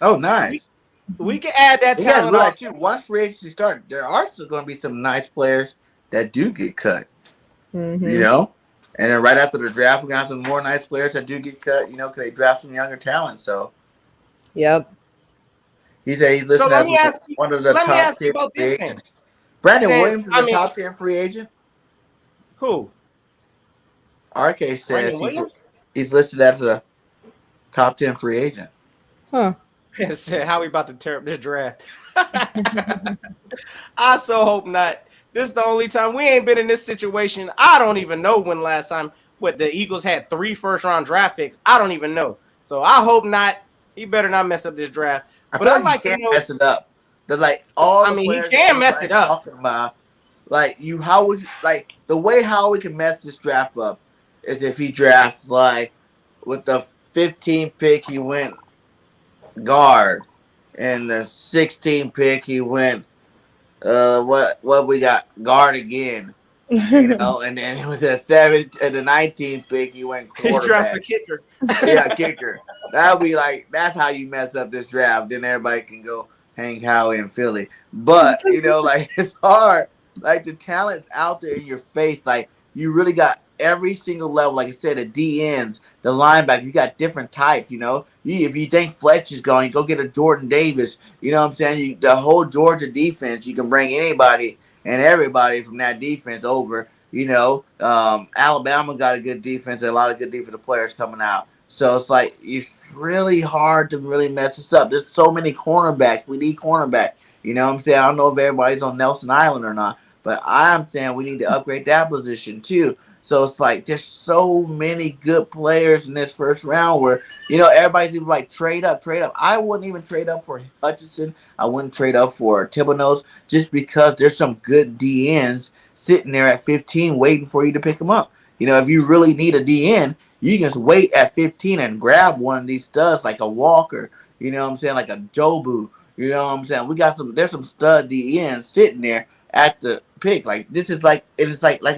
Oh, nice. we can add that You guys talent realize off. too, once free agency starts, there are still going to be some nice players that do get cut. Mhm. You know? And then right after the draft, we got some more nice players that do get cut, because they draft some younger talent. So Yep. he said he's listed let me as ask you- one of the let me top ask you 10 about free this thing. agents. Brandon Since- Williams is I a mean- top 10 free agent. Who? RK says Brandon Williams? he's listed as a top 10 free agent. Huh. Said how we about to tear up this draft. I so hope not. This is the only time we ain't been in this situation. I don't even know when last time the Eagles had 3 first-round draft picks. I don't even know. So I hope not. He better not mess up this draft. I But feel I'd like you can't mess it up. There's like all the he players can mess everybody's it up. talking about, like how would you, like the way Howie can mess this draft up is if he drafts like with the 15th pick he went guard, and the 16th pick he went what we got guard again, and then with the 7th and the 19th pick he went He drafts quarterback. a kicker. Yeah, kicker. That'll be like that's how you mess up this draft. Then everybody can go hang Howie in Philly. But like it's hard. Like the talent's out there in your face. Like you really got every single level. Like I said, the DNs, the linebacker. You got different types. If you think Fletch is going, go get a Jordan Davis. You know what I'm saying? The whole Georgia defense. You can bring anybody and everybody from that defense over. Alabama got a good defense and a lot of good defensive players coming out. So it's like it's really hard to really mess this up. There's so many cornerbacks. We need cornerback. You know what I'm saying? I don't know if everybody's on Nelson Island or not, but I'm saying we need to upgrade that position too. So it's like there's so many good players in this first round where everybody's even like trade up. I wouldn't even trade up for Hutchinson. I wouldn't trade up for Thibodeau just because there's some good DNs sitting there at 15 waiting for you to pick them up. If you really need a DN, you can just wait at 15 and grab one of these studs like a Walker, you know what I'm saying, like a Jobu, you know what I'm saying. There's some stud DNs sitting there at the pick. Like this is like I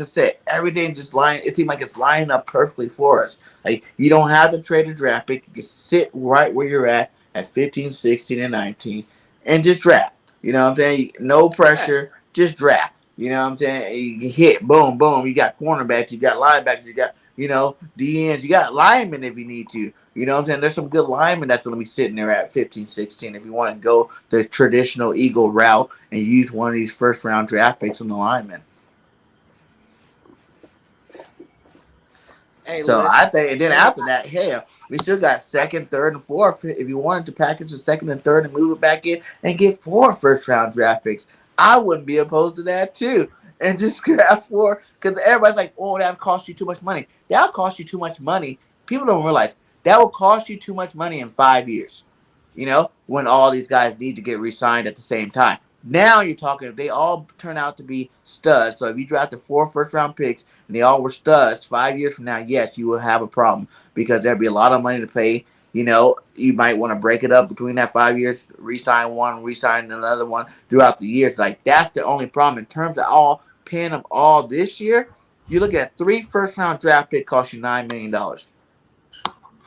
said, everything just it seems like it's lining up perfectly for us. Like you don't have to trade a draft pick. You can sit right where you're at 15, 16, and 19 and just draft. You know what I'm saying? No pressure, just draft. You know what I'm saying? You hit, boom, boom. You got cornerbacks, you got linebackers, you got, DNs, you got linemen if you need to. You know what I'm saying? There's some good linemen that's going to be sitting there at 15, 16 if you want to go the traditional Eagle route and use one of these first-round draft picks on the linemen. Hey, so listen. I think, and then after that, hell, we still got second, third, and fourth. If you wanted to package the second and third and move it back in and get 4 first-round draft picks, I wouldn't be opposed to that too. And just grab 4, because everybody's like, oh, that cost you too much money. That'll cost you too much money. People don't realize that will cost you too much money in 5 years, when all these guys need to get re-signed at the same time. Now you're talking, if they all turn out to be studs, so if you drafted 4 first-round picks and they all were studs, 5 years from now, yes, you will have a problem because there'll be a lot of money to pay. You might want to break it up between that 5 years, re-sign one, re-sign another one throughout the years. Like, that's the only problem. In terms of paying them all this year, you look at 3 first-round draft picks cost you $9 million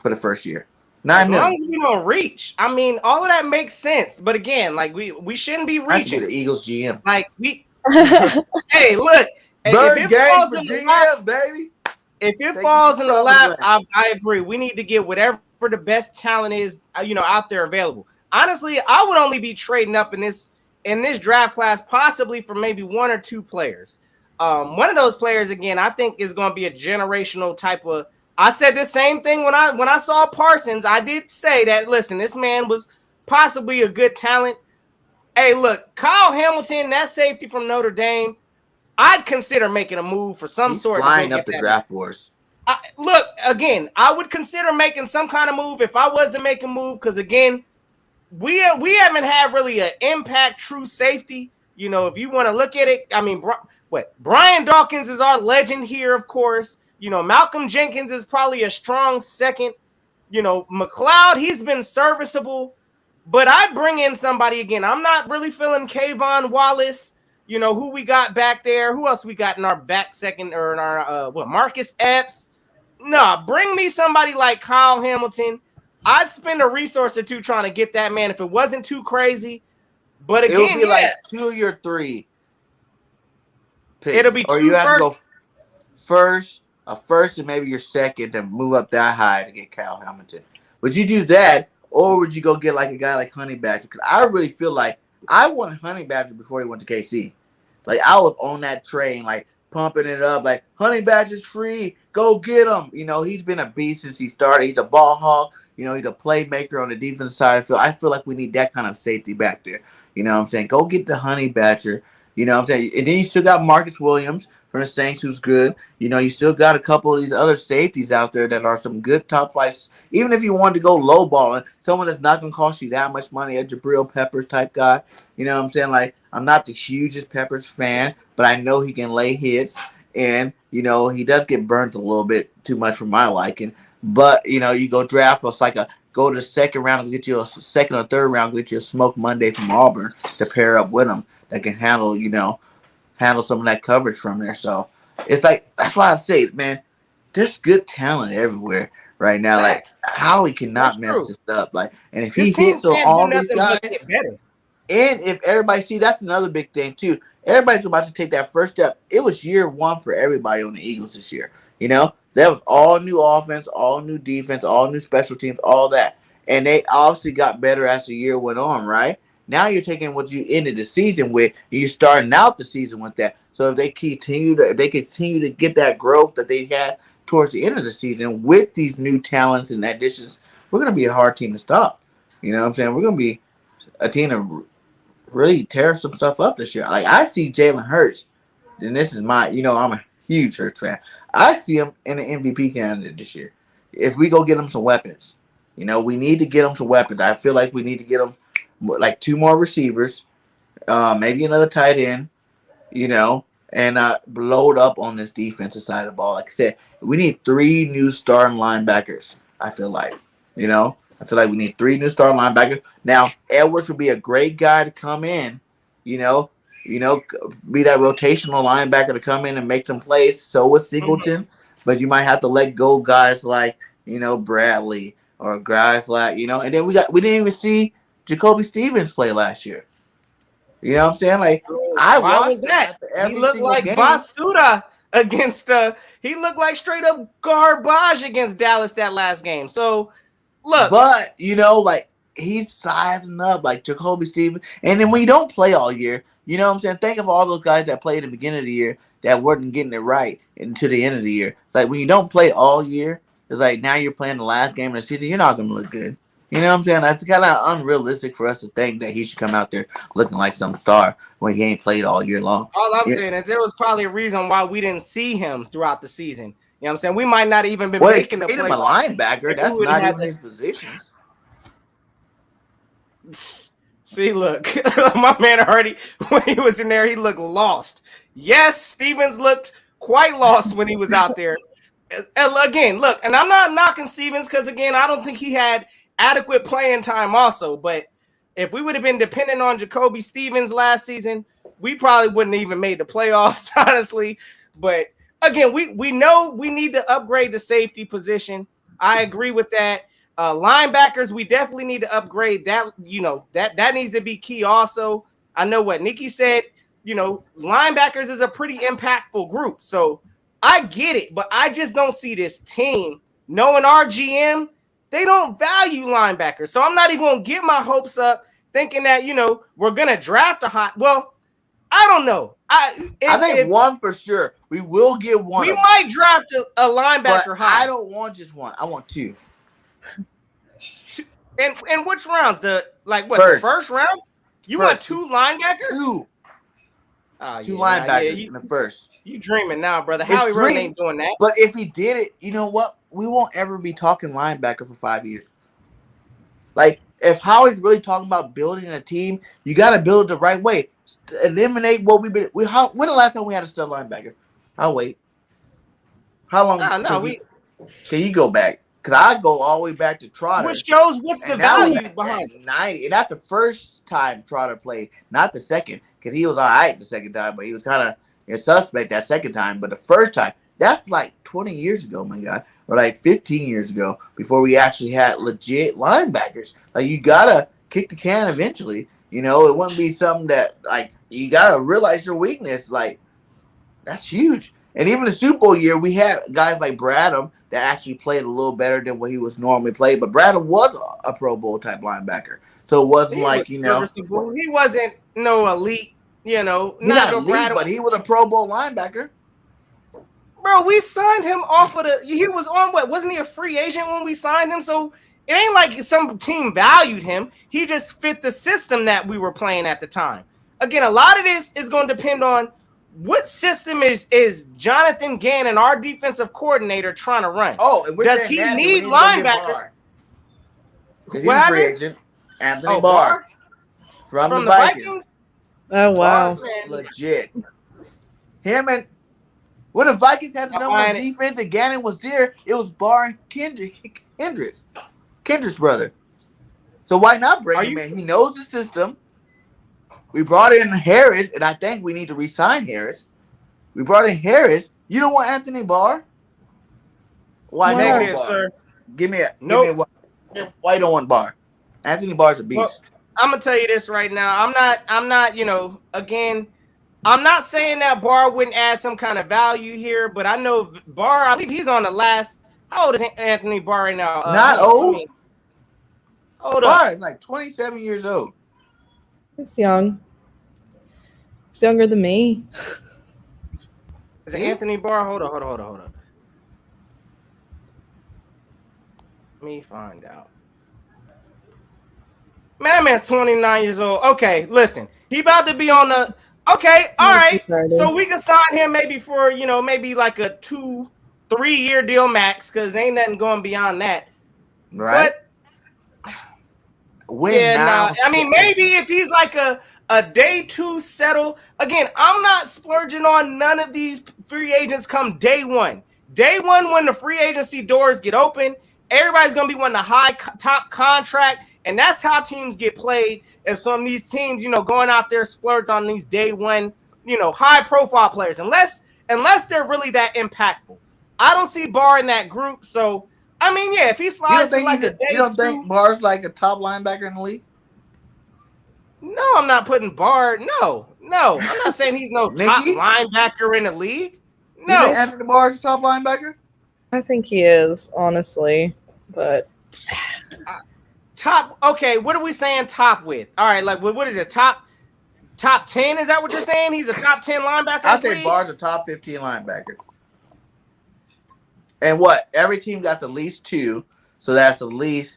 for the first year. As long as we don't reach. I mean, all of that makes sense. But again, like, we shouldn't be reaching. I should be the Eagles GM. Like, hey, look. Bird game for GM, baby. If it falls in the lap, I agree. We need to get whatever the best talent is, out there available. Honestly, I would only be trading up in this draft class, possibly for maybe 1 or 2 players. One of those players, again, I think is going to be a generational type of. I said the same thing when I saw Parsons. I did say that. Listen, this man was possibly a good talent. Hey, look, Kyle Hamilton, that safety from Notre Dame. I'd consider making a move for some He's sort. flying up the draft boards. Look, again, I would consider making some kind of move if I was to make a move, because again, we haven't had really an impact true safety. You know, if you want to look at it, I mean, Brian Dawkins is our legend here, of course. You know, Malcolm Jenkins is probably a strong second. You know, McLeod, he's been serviceable, but I'd bring in somebody again. I'm not really feeling Kayvon Wallace. You know, who we got back there? Who else we got in our back second, or in our Marcus Epps? No, bring me somebody like Kyle Hamilton. I'd spend a resource or two trying to get that man if it wasn't too crazy. But again, it would be like 2 or 3 picks. It'll be or two you have first. to go first, a first, and maybe your second to move up that high to get Kyle Hamilton. Would you do that, or would you go get like a guy like Honey Badger? Because I really feel like I wanted Honey Badger before he went to KC. Like, I was on that train, like pumping it up, like Honey Badger's free, go get him. You know, he's been a beast since he started. He's a ball hawk. You know, he's a playmaker on the defensive side of the field. I feel like we need that kind of safety back there. You know what I'm saying? Go get the Honey Badger. You know what I'm saying? And then you still got Marcus Williams from the Saints, who's good. You know, you still got a couple of these other safeties out there that are some good top flights. Even if you wanted to go low balling, someone that's not going to cost you that much money, a Jabril Peppers type guy. You know what I'm saying? Like, I'm not the hugest Peppers fan, but I know he can lay hits. And, you know, he does get burnt a little bit too much for my liking. But, you know, you go draft us like go to the second round and get you a second or third round, get you a Smoke Monday from Auburn to pair up with him that can handle some of that coverage from there. So it's like, that's why I say, man, there's good talent everywhere right now. Like, Howie cannot mess this up. Like, and if he hits on all these guys, and if everybody that's another big thing too. Everybody's about to take that first step. It was year one for everybody on the Eagles this year. You know, that was all new offense, all new defense, all new special teams, all that. And they obviously got better as the year went on, right? Now you're taking what you ended the season with, and you're starting out the season with that. So if they continue to get that growth that they had towards the end of the season with these new talents and additions, we're going to be a hard team to stop. You know what I'm saying? We're going to be a team to really tear some stuff up this year. Like, I see Jalen Hurts, and this is my, you know, I'm a huge Hurts fan. I see him in an MVP candidate this year. If we go get him some weapons, you know, we need to get him some weapons. I feel like we need to get him like 2 more receivers, maybe another tight end, you know, and load up on this defensive side of the ball. Like I said, we need 3 new starting linebackers, I feel like, you know. I feel like we need 3 new starting linebackers. Now, Edwards would be a great guy to come in, you know, be that rotational linebacker to come in and make some plays. So was Singleton, but you might have to let go guys like, you know, Bradley or guys like, you know. And then we didn't even see Jacoby Stevens play last year. You know what I'm saying? Like, I watched that. He looked like Basuda against he looked like straight up garbage against Dallas that last game. So look, but you know, like, he's sizing up like Jacoby Stevens. And then when you don't play all year, you know what I'm saying? Think of all those guys that played at the beginning of the year that weren't getting it right until the end of the year. It's like, when you don't play all year, it's like now you're playing the last game of the season, you're not going to look good. You know what I'm saying? That's kind of unrealistic for us to think that he should come out there looking like some star when he ain't played all year long. All I'm saying is there was probably a reason why we didn't see him throughout the season. You know what I'm saying? We might not even been making the play. Him a linebacker. That's not even his position. See, look, my man already, when he was in there, he looked lost. Yes, Stevens looked quite lost when he was out there. Again, look, and I'm not knocking Stevens because, again, I don't think he had adequate playing time also. But if we would have been dependent on Jacoby Stevens last season, we probably wouldn't have even made the playoffs, honestly. But, again, we know we need to upgrade the safety position. I agree with that. Linebackers, we definitely need to upgrade that. You know, that needs to be key also. I know what Nikki said, you know, linebackers is a pretty impactful group. So I get it, but I just don't see this team, knowing our GM, they don't value linebackers. So I'm not even going to get my hopes up thinking that, you know, we're going to draft a hot. Well, I don't know. I think one for sure. We will get one. We might draft a linebacker high. I don't want just one. I want 2. And which rounds? The first. The first round? You want 2 linebackers? 2. Oh, Two yeah, linebackers in the first. You dreaming now, brother. It's Howie Roseman dream, ain't doing that. But if he did it, you know what? We won't ever be talking linebacker for 5 years. Like, if Howie's really talking about building a team, you got to build it the right way. Eliminate what we've been. When the last time we had a stud linebacker? I'll wait. How long? Can you go back? Because I go all the way back to Trotter. Which shows what's the value behind it. 90. And that's the first time Trotter played, not the second. Because he was all right the second time, but he was kind of a suspect that second time. But the first time, that's like 20 years ago, my God. Or like 15 years ago, before we actually had legit linebackers. Like, you got to kick the can eventually. You know, it wouldn't be something that, like, you got to realize your weakness. Like, that's huge. And even the Super Bowl year, we had guys like Bradham that actually played a little better than what he was normally played. But Bradham was a Pro Bowl type linebacker. So it wasn't he wasn't no elite, you know. He's not elite, but he was a Pro Bowl linebacker. Bro, we signed him off of he was on what? Wasn't he a free agent when we signed him? So it ain't like some team valued him. He just fit the system that we were playing at the time. Again, a lot of this is going to depend on what system is Jonathan Gannon, our defensive coordinator, trying to run. Oh, and does he need linebackers? Because he's a free agent. Anthony Barr. From the Vikings. Oh, wow. Legit. Him and when the Vikings had the number one defense and Gannon was there, it was Barr and Kendrick's brother. So why not bring him in? He knows the system. We brought in Harris, and I think we need to re-sign Harris. We brought in Harris. You don't want Anthony Barr? Why negative, Barr? Sir? Give me why you don't want Barr? Anthony Barr's a beast. Well, I'm gonna tell you this right now. I'm not, you know, again, I'm not saying that Barr wouldn't add some kind of value here, but I know Barr, I believe he's on the last. How old is Anthony Barr right now? Not old. Hold Barr up. is like 27 years old. He's young. He's younger than me. Is it Anthony Barr? Hold on. Let me find out. Man, that man's 29 years old. Okay, listen. He about to be on the... Okay, all right. So we can sign him maybe for, you know, maybe like a 2-3 year deal max, because ain't nothing going beyond that. Right. But I mean, maybe if he's like a day two settle. Again, I'm not splurging on none of these free agents come day one. Day one, when the free agency doors get open, everybody's going to be wanting a high top contract. And that's how teams get played. If some of these teams, you know, going out there splurged on these day one, you know, high profile players, unless they're really that impactful. I don't see Barr in that group. So, I mean, yeah, if he slides you don't think Barr's like a top linebacker in the league? No, I'm not putting Barr. No. I'm not saying he's no top linebacker in the league. No. You think Anthony Barr's a top linebacker? I think he is, honestly. But top. Okay, what are we saying top with? All right, like what is it? Top 10? Is that what you're saying? He's a top 10 linebacker? I say Barr's a top 15 linebacker. And what? Every team got at least 2. So that's at least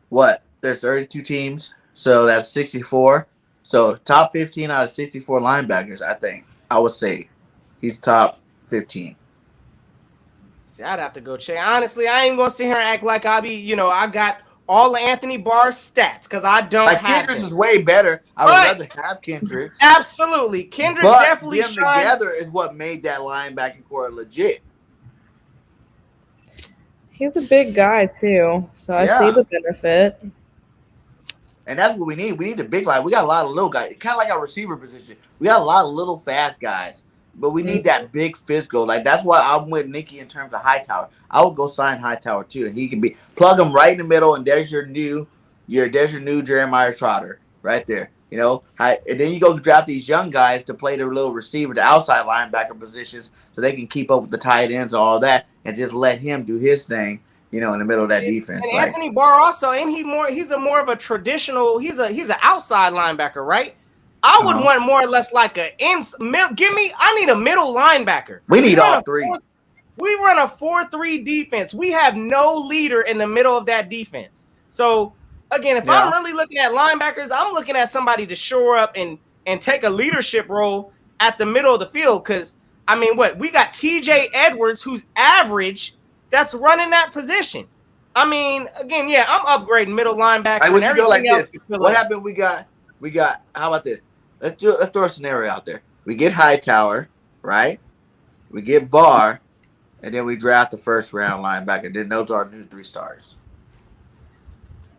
what? There's 32 teams. So that's 64. So top 15 out of 64 linebackers, I think. I would say he's top 15. See, I'd have to go check. Honestly, I ain't going to sit here and act like I got all of Anthony Barr's stats, because I don't have Kendricks is way better. I would rather have Kendricks. Absolutely. Kendricks definitely them together is what made that linebacking core legit. he's a big guy too, so I see the benefit. And that's what we need. We need a big line. We got a lot of little guys. Kind of like our receiver position. We got a lot of little fast guys. But we need that big physical. Like, that's why I'm with Nikki in terms of Hightower. I would go sign Hightower too. And he can plug him right in the middle, and there's your new Jeremiah Trotter right there. You know, and then you go draft these young guys to play their little receiver, the outside linebacker positions, so they can keep up with the tight ends and all that, and just let him do his thing, you know, in the middle of that defense. And Anthony Barr also, and he's a more of a traditional, he's an outside linebacker, right? I would want more or less like I need a middle linebacker. We need all three. We run a 4-3 defense. We have no leader in the middle of that defense. So again, if I'm really looking at linebackers, I'm looking at somebody to shore up and take a leadership role at the middle of the field. Because, I mean, we got TJ Edwards, who's average, that's running that position. I mean, again, yeah, I'm upgrading middle linebacker. Like, would you go like else this? What happened? We got. How about this? Let's throw a scenario out there. We get Hightower, right? We get Barr, and then we draft the first round linebacker. Then those are our new 3 stars.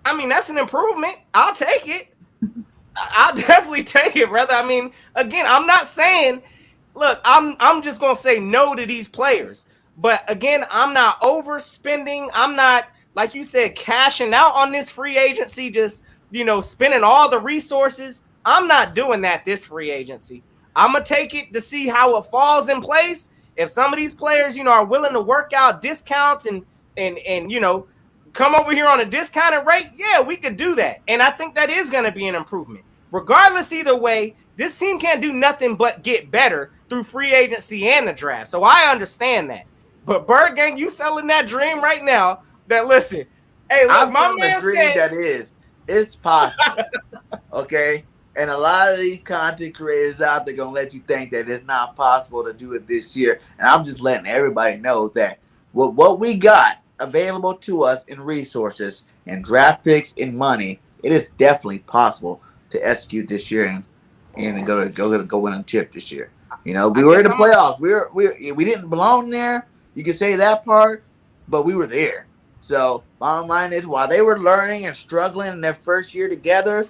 I mean, that's an improvement. I'll take it. I'll definitely take it, brother. I mean, again, I'm not saying. Look, I'm just gonna say no to these players. But again, I'm not overspending. I'm not, like you said, cashing out on this free agency, just, spending all the resources. I'm not doing that this free agency. I'm going to take it to see how it falls in place. If some of these players, are willing to work out discounts and come over here on a discounted rate, yeah, we could do that. And I think that is going to be an improvement. Regardless, either way, this team can't do nothing but get better through free agency and the draft. So I understand that. But Bird Gang, you selling that dream right now that, listen, hey, look, I'm my man the dream said, that is. It's possible. Okay? And a lot of these content creators out there going to let you think that it's not possible to do it this year. And I'm just letting everybody know that what we got available to us in resources and draft picks and money, it is definitely possible to execute this year and go win a chip this year. We were in the playoffs. We didn't belong there. You can say that part, but we were there. So bottom line is, while they were learning and struggling in their first year together,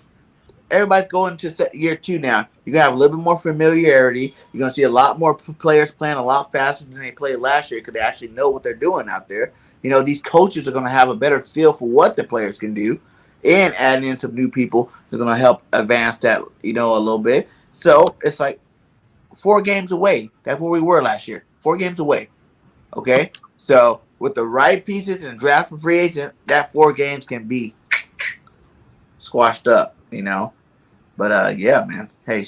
everybody's going to year 2 now. You're going to have a little bit more familiarity. You're going to see a lot more players playing a lot faster than they played last year because they actually know what they're doing out there. These coaches are going to have a better feel for what the players can do, and adding in some new people are going to help advance that, a little bit. So it's like 4 games away. That's where we were last year. 4 games away. Okay? So with the right pieces and draft for free agent, that 4 games can be squashed up, But yeah, man. Hey,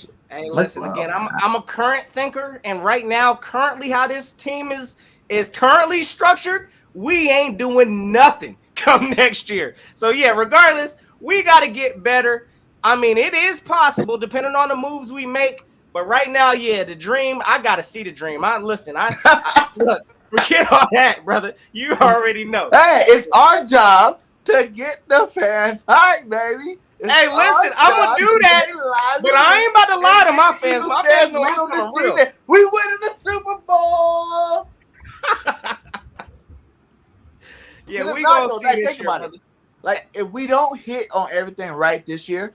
listen again. I'm a current thinker, and right now, currently, how this team is currently structured, we ain't doing nothing come next year. So yeah, regardless, we got to get better. I mean, it is possible depending on the moves we make. But right now, yeah, the dream. I got to see the dream. I look. Forget all that, brother. You already know. Hey, it's our job to get the fans hyped, baby. Hey, listen, I'm going to do that, but I ain't about to lie to my fans. My fans know I'm coming real. We winning the Super Bowl. Yeah, we going to see this year, brother. Like, if we don't hit on everything right this year,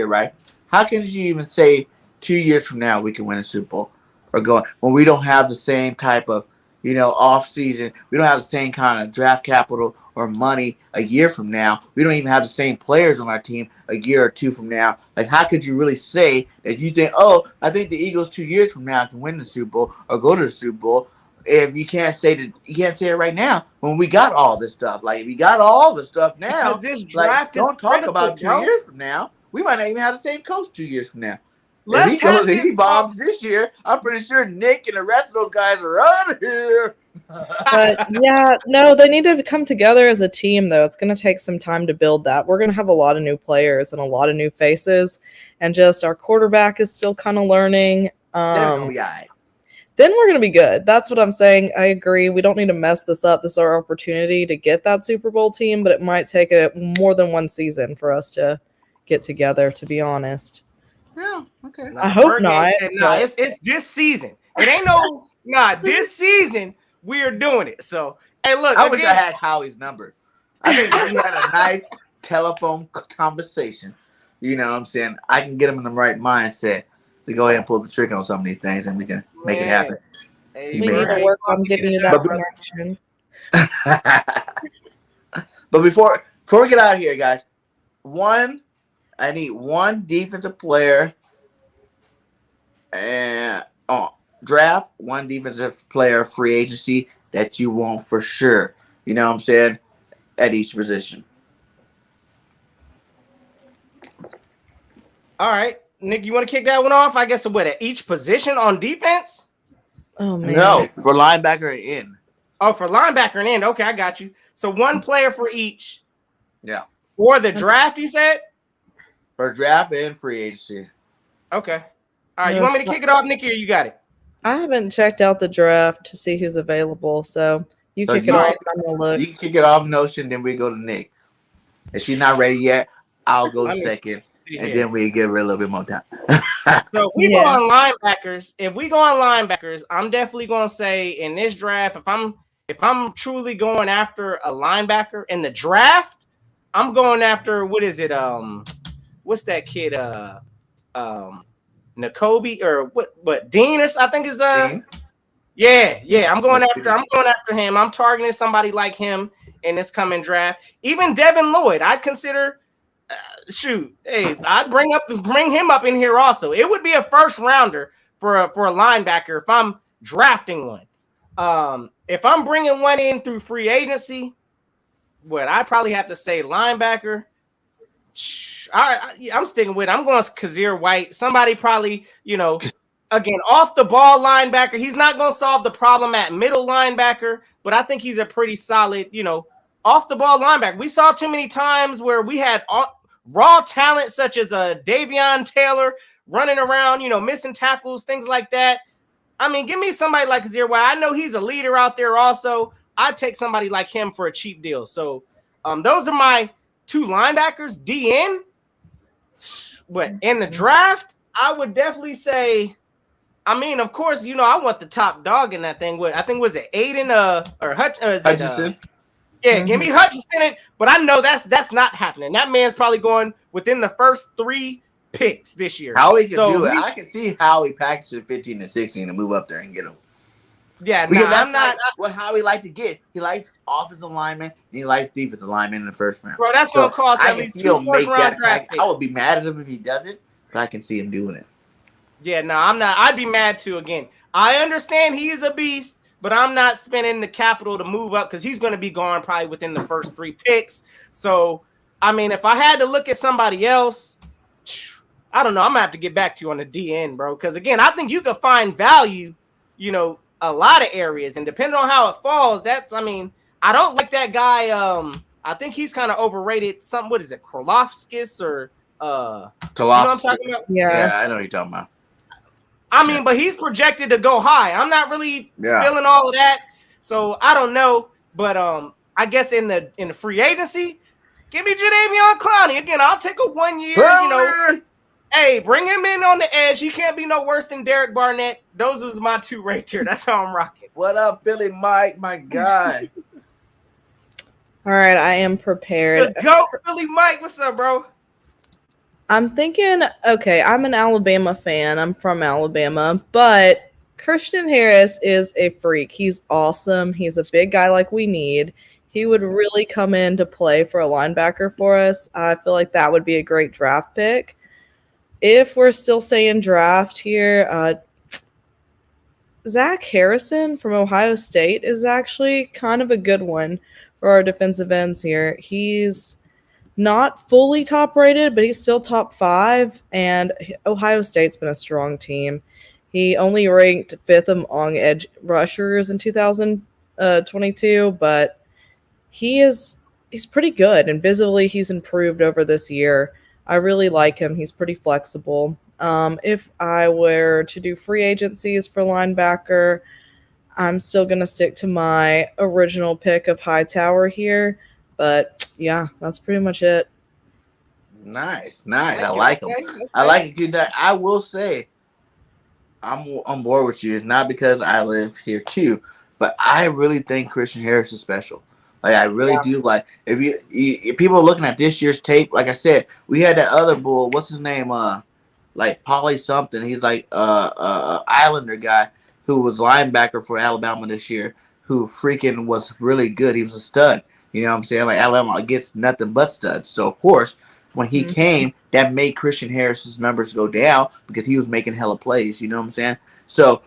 right, how can you even say 2 years from now we can win a Super Bowl? Or going when we don't have the same type of, off season. We don't have the same kind of draft capital or money a year from now. We don't even have the same players on our team a year or 2 from now. Like, how could you really say that you think, I think the Eagles 2 years from now can win the Super Bowl or go to the Super Bowl? If you can't say it right now when we got all this stuff. Like, if we got all the stuff now, this draft don't talk about 2 years from now. We might not even have the same coach 2 years from now. If he bombs this year, I'm pretty sure Nick and the rest of those guys are out of here. But yeah, no, they need to come together as a team, though. It's going to take some time to build that. We're going to have a lot of new players and a lot of new faces, and just our quarterback is still kind of learning. Then we'll be all right. Then we're going to be good. That's what I'm saying. I agree. We don't need to mess this up. This is our opportunity to get that Super Bowl team, but it might take more than 1 season for us to get together, to be honest. Yeah, okay. I hope not. No, it's this season. It ain't this season we are doing it. So, hey, look. I wish I had Howie's number. I think we had a nice telephone conversation. You know what I'm saying? I can get him in the right mindset to go ahead and pull the trigger on some of these things, and we can make it happen. Hey, we need to work on giving you that direction. But before we get out of here, guys, I need 1 defensive player and draft, 1 defensive player free agency that you want for sure. You know what I'm saying? At each position. All right. Nick, you want to kick that one off? I guess at each position on defense? Oh, man. No, for linebacker and end. Oh, for linebacker and end. Okay, I got you. So 1 player for each. Yeah. For the draft, you said? For draft and free agency. Okay. All right, you want me to kick it off, Nikki, or you got it? I haven't checked out the draft to see who's available, so you kick it off. I'm gonna look. You can kick it off, Notion, then we go to Nick. If she's not ready yet, I'll go second, and then we give her a little bit more time. So if we go on linebackers, I'm definitely gonna say in this draft, if I'm truly going after a linebacker in the draft, I'm going after what's that kid? Nakobe or what? Dean is, I think is Dean? Yeah. I'm going after him. I'm targeting somebody like him in this coming draft. Even Devin Lloyd, I'd consider. I'd bring him up in here also. It would be a first rounder for a linebacker if I'm drafting one. If I'm bringing one in through free agency, I probably have to say linebacker. I'm sticking with it. I'm going Kazir White. Somebody probably, again, off the ball linebacker. He's not going to solve the problem at middle linebacker, but I think he's a pretty solid, off the ball linebacker. We saw too many times where we had raw talent such as Davion Taylor running around, missing tackles, things like that. I mean, give me somebody like Kazir White. I know he's a leader out there also. I'd take somebody like him for a cheap deal. So those are my two linebackers. DN. But in the draft, I would definitely say, of course, I want the top dog in that thing. I think was it Aiden or Hutchinson? Give me Hutchinson. But I know that's not happening. That man's probably going within the first 3 picks this year. How he can do it? I can see how he packages 15 and 16 and move up there and get him. Yeah, I'm not. How he like to get. He likes offensive linemen and he likes defensive linemen in the first round. Bro, that's gonna cost at least 2 first-round draft picks. I would be mad at him if he doesn't, but I can see him doing it. Yeah, I'm not. I'd be mad too. Again, I understand he's a beast, but I'm not spending the capital to move up because he's going to be gone probably within the first 3 picks. So, if I had to look at somebody else, I don't know. I'm gonna have to get back to you on the DN, bro. Because again, I think you could find value, a lot of areas, and depending on how it falls, I don't like that guy. I think he's kind of overrated. What is it, Krolofskis or Krolofskis? You know what I'm talking about? Yeah, I know what you're talking about. But he's projected to go high. I'm not really feeling all of that, so I don't know. But I guess in the free agency, give me Jadeveon Clowney again. I'll take a 1 year. Hey, bring him in on the edge. He can't be no worse than Derek Barnett. Those is my 2 right there. That's how I'm rocking. What up, Billy Mike? My God. All right, I am prepared. The GOAT, Billy Mike. What's up, bro? I'm thinking, okay, I'm an Alabama fan. I'm from Alabama, but Christian Harris is a freak. He's awesome. He's a big guy like we need. He would really come in to play for a linebacker for us. I feel like that would be a great draft pick. If we're still saying draft here, Zach Harrison from Ohio State is actually kind of a good one for our defensive ends here. He's not fully top rated, but he's still top 5, and Ohio State's been a strong team. He only ranked 5th among edge rushers in 2022, but he's pretty good, and visibly he's improved over this year. I really like him. He's pretty flexible. If I were to do free agencies for linebacker, I'm still going to stick to my original pick of Hightower here. But, yeah, that's pretty much it. Nice. I like him. I like it. I will say, I'm on board with you. It's not because I live here, too. But I really think Christian Harris is special. Like, I really do. Like, if people are looking at this year's tape, like I said, we had that other bull. What's his name? Polly something. He's like Islander guy who was linebacker for Alabama this year, who freaking was really good. He was a stud. You know what I'm saying? Like, Alabama gets nothing but studs. So, of course, when he came, that made Christian Harris's numbers go down because he was making hella plays. You know what I'm saying? So,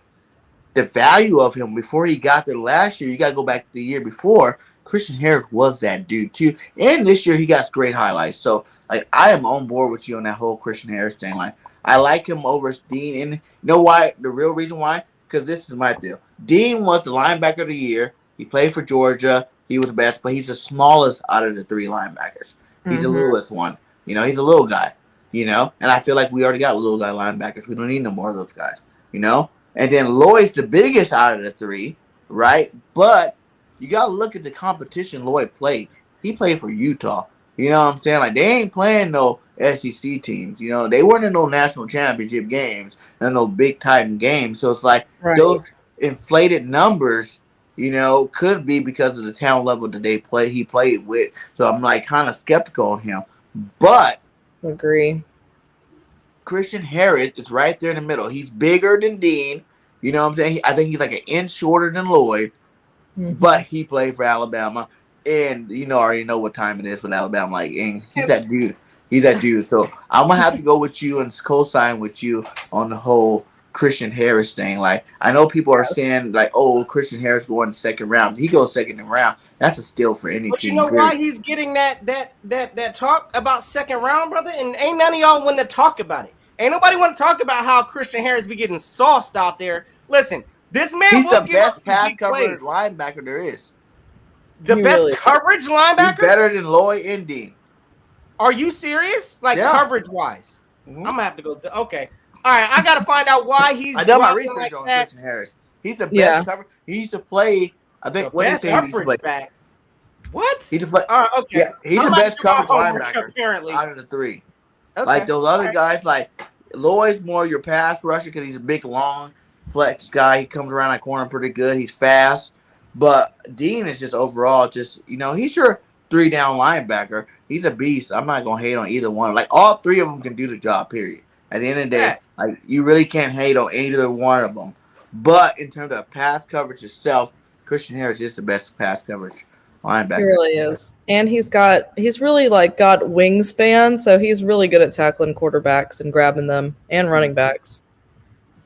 the value of him before he got there last year, you got to go back to the year before. Christian Harris was that dude too, and this year he got great highlights. So, like, I am on board with you on that whole Christian Harris thing. Like, I like him over Dean, and you know why? The real reason why? Because this is my deal. Dean was the linebacker of the year. He played for Georgia. He was the best, but he's the smallest out of the 3 linebackers. He's the littlest one. He's a little guy. you know. And I feel like we already got little guy linebackers. We don't need no more of those guys, you know. And then Lloyd's the biggest out of the three, right? But you gotta look at the competition Lloyd played. He played for Utah. You know what I'm saying? Like, they ain't playing no SEC teams. You know, they weren't in no national championship games and no big time games. So it's like Right. those inflated numbers, you know, could be because of the talent level that he played with. So I'm like kind of skeptical on him. But Agree. Christian Harris is right there in the middle. He's bigger than Dean. You know what I'm saying? I think he's like an inch shorter than Lloyd, but he played for Alabama. And you know, already know what time it is with Alabama. Like, and he's that dude. He's that dude. So I'm gonna have to go with you and co-sign with you on the whole Christian Harris thing. Like, I know people are saying like, "Oh, Christian Harris going second round." He goes second round. That's a steal for any But team. you know why he's getting that talk about second round, brother? And ain't none of y'all want to talk about it. Ain't nobody want to talk about how Christian Harris be getting sauced out there. Listen, this man He's will the give up best some pass big cover plays. linebacker there is. The He best really coverage He's linebacker? better than Lloyd and Dean. Are you serious? Like, Yeah. coverage wise? I'm gonna have to go. Okay, all right. I gotta find out why he's. I done my dropping research like on that. Christian Harris. He's the best Yeah. cover. He used to play. I think The what they best say he used to play. coverage back. What? He used to play. All right, okay. Yeah, he's I'm the about best to do my coverage homework, linebacker apparently. out of the three. Okay. Like those other All right. guys, like Lloyd's more your pass rusher because he's a big, long flex guy. He comes around that corner pretty good. He's fast. But Dean is just overall just, you know, he's your 3-down linebacker. He's a beast. I'm not gonna hate on either one. Like, all three of them can do the job. Period. At the end of the day, Yeah. like, you really can't hate on either one of them. But in terms of pass coverage itself, Christian Harris is the best pass coverage linebacker. He really is. And he's really like got wingspan, so he's really good at tackling quarterbacks and grabbing them and running backs.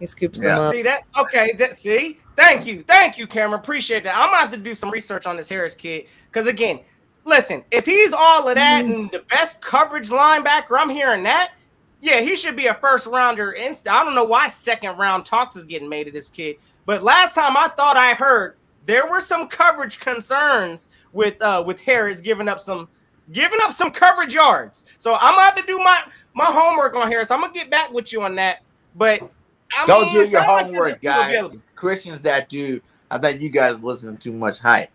He scoops them up. See that? Okay. See? Thank you, Cameron. Appreciate that. I'm gonna have to do some research on this Harris kid because, again, listen, if he's all of that and the best coverage linebacker, I'm hearing that. Yeah, he should be a first rounder. I don't know why second round talks is getting made of this kid, but last time I thought I heard there were some coverage concerns with Harris giving up some coverage yards. So I'm gonna have to do my homework on Harris. I'm gonna get back with you on that, but. Don't do your homework, guys. Christian's that dude. I think you guys listen to too much hype.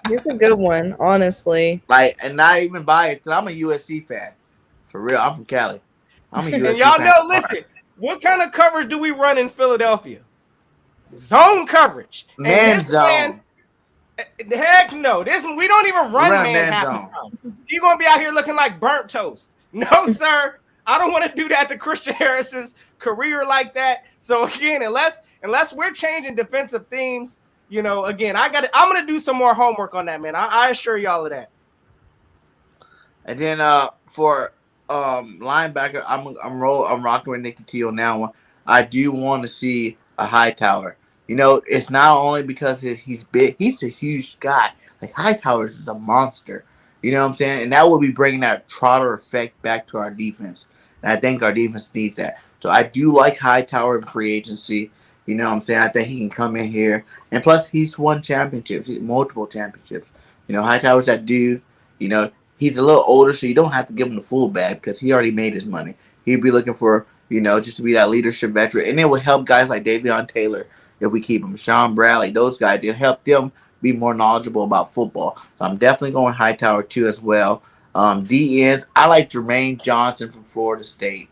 He's a good one, honestly. Like, and not even biased, because I'm a USC fan. For real. I'm from Cali. I'm a USC and y'all fan. know, listen, what kind of coverage do we run in Philadelphia? Zone coverage. Man zone. Heck no. We don't even run man half zone. the time. You're going to be out here looking like burnt toast. No, sir. I don't want to do that to Christian Harris's career like that. So again, unless we're changing defensive themes, you know, again, I'm gonna do some more homework on that, man. I assure y'all of that. And then for linebacker, I'm rocking with Nikki T on that one. I do want to see a Hightower. You know, it's not only because he's big, he's a huge guy. Like, Hightower is a monster. You know what I'm saying? And that will be bringing that Trotter effect back to our defense. And I think our defense needs that. So I do like Hightower in free agency. You know what I'm saying? I think he can come in here. And plus, he's won championships, multiple championships. You know, Hightower's that dude. You know, he's a little older, so you don't have to give him the full bag because he already made his money. He'd be looking for, you know, just to be that leadership veteran. And it will help guys like Davion Taylor if we keep him. Sean Bradley, those guys, they'll help them be more knowledgeable about football. So I'm definitely going Hightower too as well. DNs, I like Jermaine Johnson from Florida State.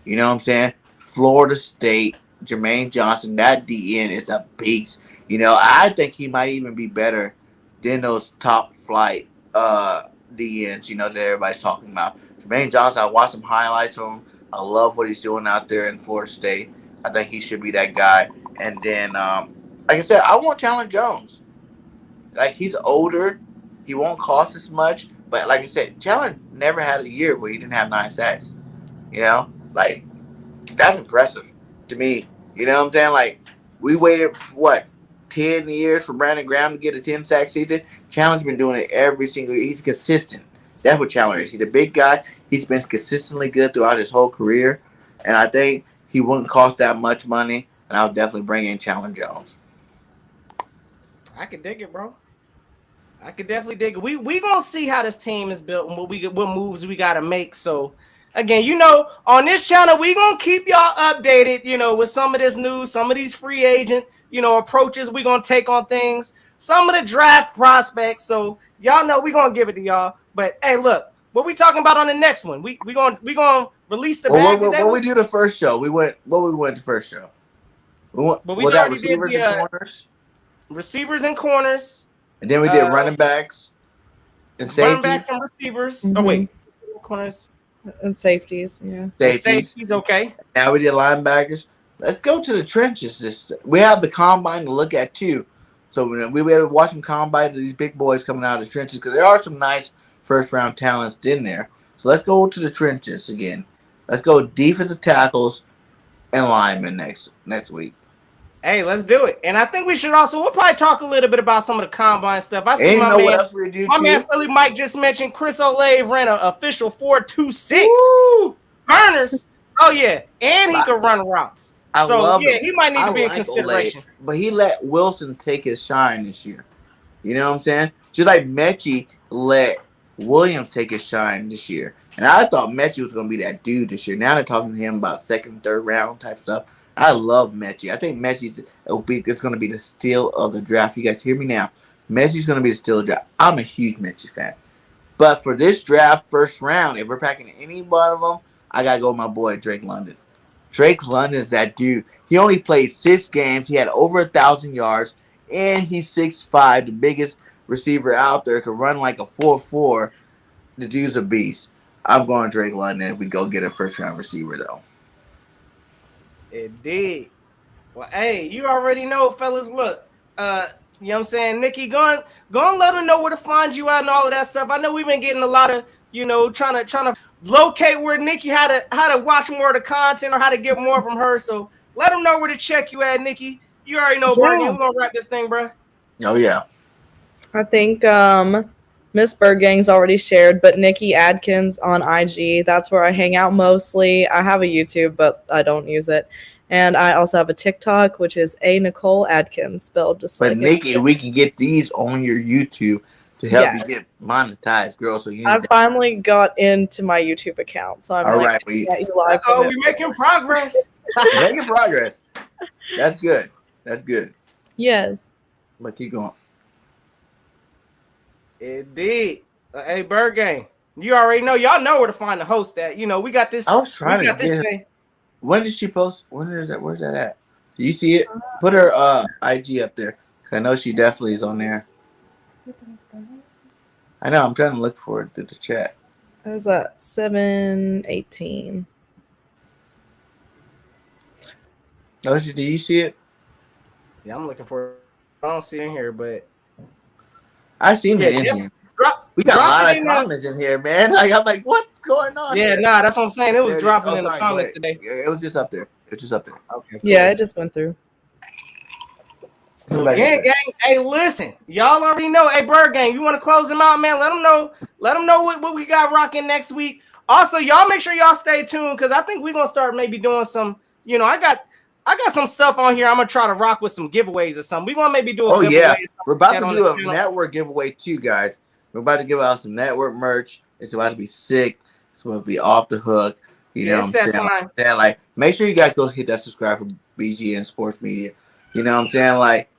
You know what I'm saying? Florida State, Jermaine Johnson, that DN is a beast. You know, I think he might even be better than those top flight DNs, you know, that everybody's talking about. Jermaine Johnson, I watched some highlights from him. I love what he's doing out there in Florida State. I think he should be that guy. And then, like I said, I want Chandler Jones. Like, he's older. He won't cost as much. But like I said, Chandler never had a year where he didn't have 9 sacks. You know? Like, that's impressive to me. You know what I'm saying? Like, we waited, 10 years for Brandon Graham to get a 10-sack season? Chandler's been doing it every single year. He's consistent. That's what Chandler is. He's a big guy. He's been consistently good throughout his whole career. And I think he wouldn't cost that much money. And I would definitely bring in Chandler Jones. I can dig it, bro. I could definitely dig it. We gonna see how this team is built and what moves we gotta make. So again, on this channel, we gonna keep y'all updated, with some of this news, some of these free agent, approaches we gonna take on things, some of the draft prospects. So y'all know we gonna give it to y'all. But hey, look, what we talking about on the next one? We gonna release the bag today. What we do the first show? We went the first show. But we got already did receivers and corners. Receivers and corners. And then we did running backs and safeties. Running backs and receivers. Mm-hmm. Oh wait, corners and safeties. Yeah, safeties. Okay. Now we did linebackers. Let's go to the trenches. We have the combine to look at too. So we were able to watch them combine these big boys coming out of the trenches because there are some nice first round talents in there. So let's go to the trenches again. Let's go defensive tackles and linemen next week. Hey, let's do it. And I think we'll probably talk a little bit about some of the combine stuff. I see my man Philly Mike just mentioned Chris Olave ran an official 4.26. Burners. Oh, yeah. And he can run routes. I love him. He might need to be in consideration. Olave, but he let Wilson take his shine this year. You know what I'm saying? Just like Mechie let Williams take his shine this year. And I thought Mechie was going to be that dude this year. Now they're talking to him about second, third round type stuff. I love Mechie. I think Mechie's going to be the steal of the draft. You guys hear me now? Mechie's going to be the steal of the draft. I'm a huge Mechie fan. But for this draft, first round, if we're packing any one of them, I got to go with my boy Drake London. Drake London is that dude. He only played 6 games. He had over 1,000 yards. And he's 6'5", the biggest receiver out there. Could run like a 4.4. The dude's a beast. I'm going Drake London if we go get a first-round receiver, though. Indeed. Well, hey, you already know, fellas. Look, you know what I'm saying? Nikki, go and let them know where to find you at and all of that stuff. I know we've been getting a lot of, trying to locate where Nikki how to watch more of the content or how to get more from her. So let them know where to check you at, Nikki. You already know, Bernie. We're gonna wrap this thing, bro. Oh yeah. I think Miss Bergang's already shared, but Nikki Adkins on IG. That's where I hang out mostly. I have a YouTube, but I don't use it. And I also have a TikTok, which is Nicole Adkins, spelled just like. But Nikki, we can get these on your YouTube to help you get monetized, girl. So I finally got into my YouTube account, so I'm all right. We're making progress. Making progress. That's good. That's good. Yes. But keep going. Indeed. Hey, Bird Gang, you already know. Y'all know where to find the host at. We got this. I was trying to get this thing. When did she post? When is that? Where's that at? Do you see it? Put her IG up there. I know she definitely is on there. I know. I'm trying to look for it through the chat. It was at 7:18. Oh, do you see it? Yeah, I'm looking for it. I don't see it in here, but I seen it in here. We got a lot of comments in here, man. I'm like, what's going on? Yeah, that's what I'm saying. It was dropping in the comments today. It was just up there. Okay. Cool. Yeah, it just went through. So gang, hey, listen, y'all already know. Hey, Bird Gang, you want to close them out, man? Let them know. Let them know what we got rocking next week. Also, y'all make sure y'all stay tuned because I think we're gonna start maybe doing some. I got some stuff on here. I'm gonna try to rock with some giveaways or something. We're gonna maybe do a giveaway. Yeah, we're about to do a network giveaway too, guys. We're about to give out some network merch. It's about to be sick. It's about to be off the hook. You know what I'm saying? Like, make sure you guys go hit that subscribe for BGN Sports Media. You know what I'm saying? Like,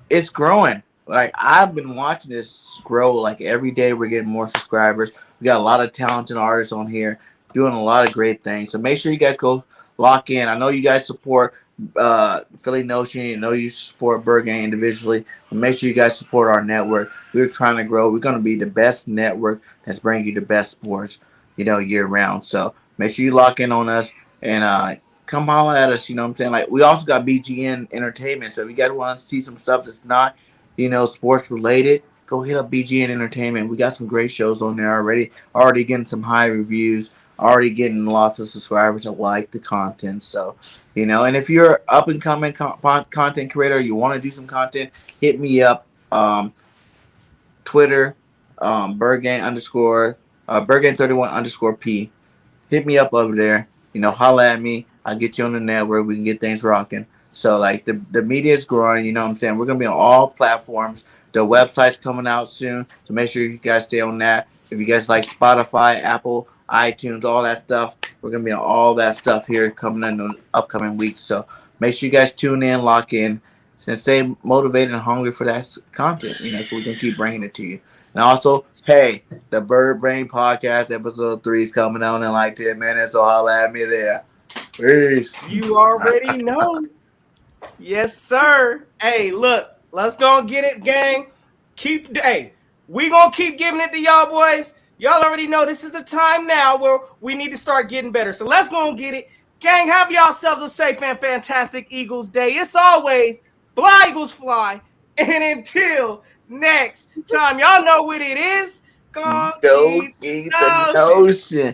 it's growing. Like, I've been watching this grow. Like, every day we're getting more subscribers. We got a lot of talented artists on here doing a lot of great things. So make sure you guys go lock in. I know you guys support Philly Notion. You know you support Bird Gang individually. But make sure you guys support our network. We're trying to grow. We're going to be the best network that's bringing you the best sports, year round. So make sure you lock in on us and come holler at us. You know what I'm saying? Like, we also got BGN Entertainment. So if you guys want to see some stuff that's not, sports related, go hit up BGN Entertainment. We got some great shows on there already. Already getting some high reviews. Already getting lots of subscribers that like the content. So, and if you're up and coming content creator, you want to do some content, hit me up. Twitter, Bergang Bergang31_P. Hit me up over there. Holla at me. I'll get you on the network. We can get things rocking. So like the media is growing, you know what I'm saying? We're gonna be on all platforms. The website's coming out soon, so make sure you guys stay on that. If you guys like Spotify, Apple, iTunes, all that stuff, we're gonna be on all that stuff here coming in the upcoming weeks. So make sure you guys tune in, lock in, and stay motivated and hungry for that content. You know, so we can keep bringing it to you. And also, hey, the Bird Brain Podcast episode 3 is coming out in like 10 minutes, so holla at me there. Peace. You already know. Yes, sir. Hey, look, let's go get it, gang. We gonna keep giving it to y'all boys. Y'all already know this is the time now where we need to start getting better. So let's go and get it. Gang, have yourselves a safe and fantastic Eagles Day. It's always fly, Eagles, fly. And until next time, y'all know what it is. Go eat the notion.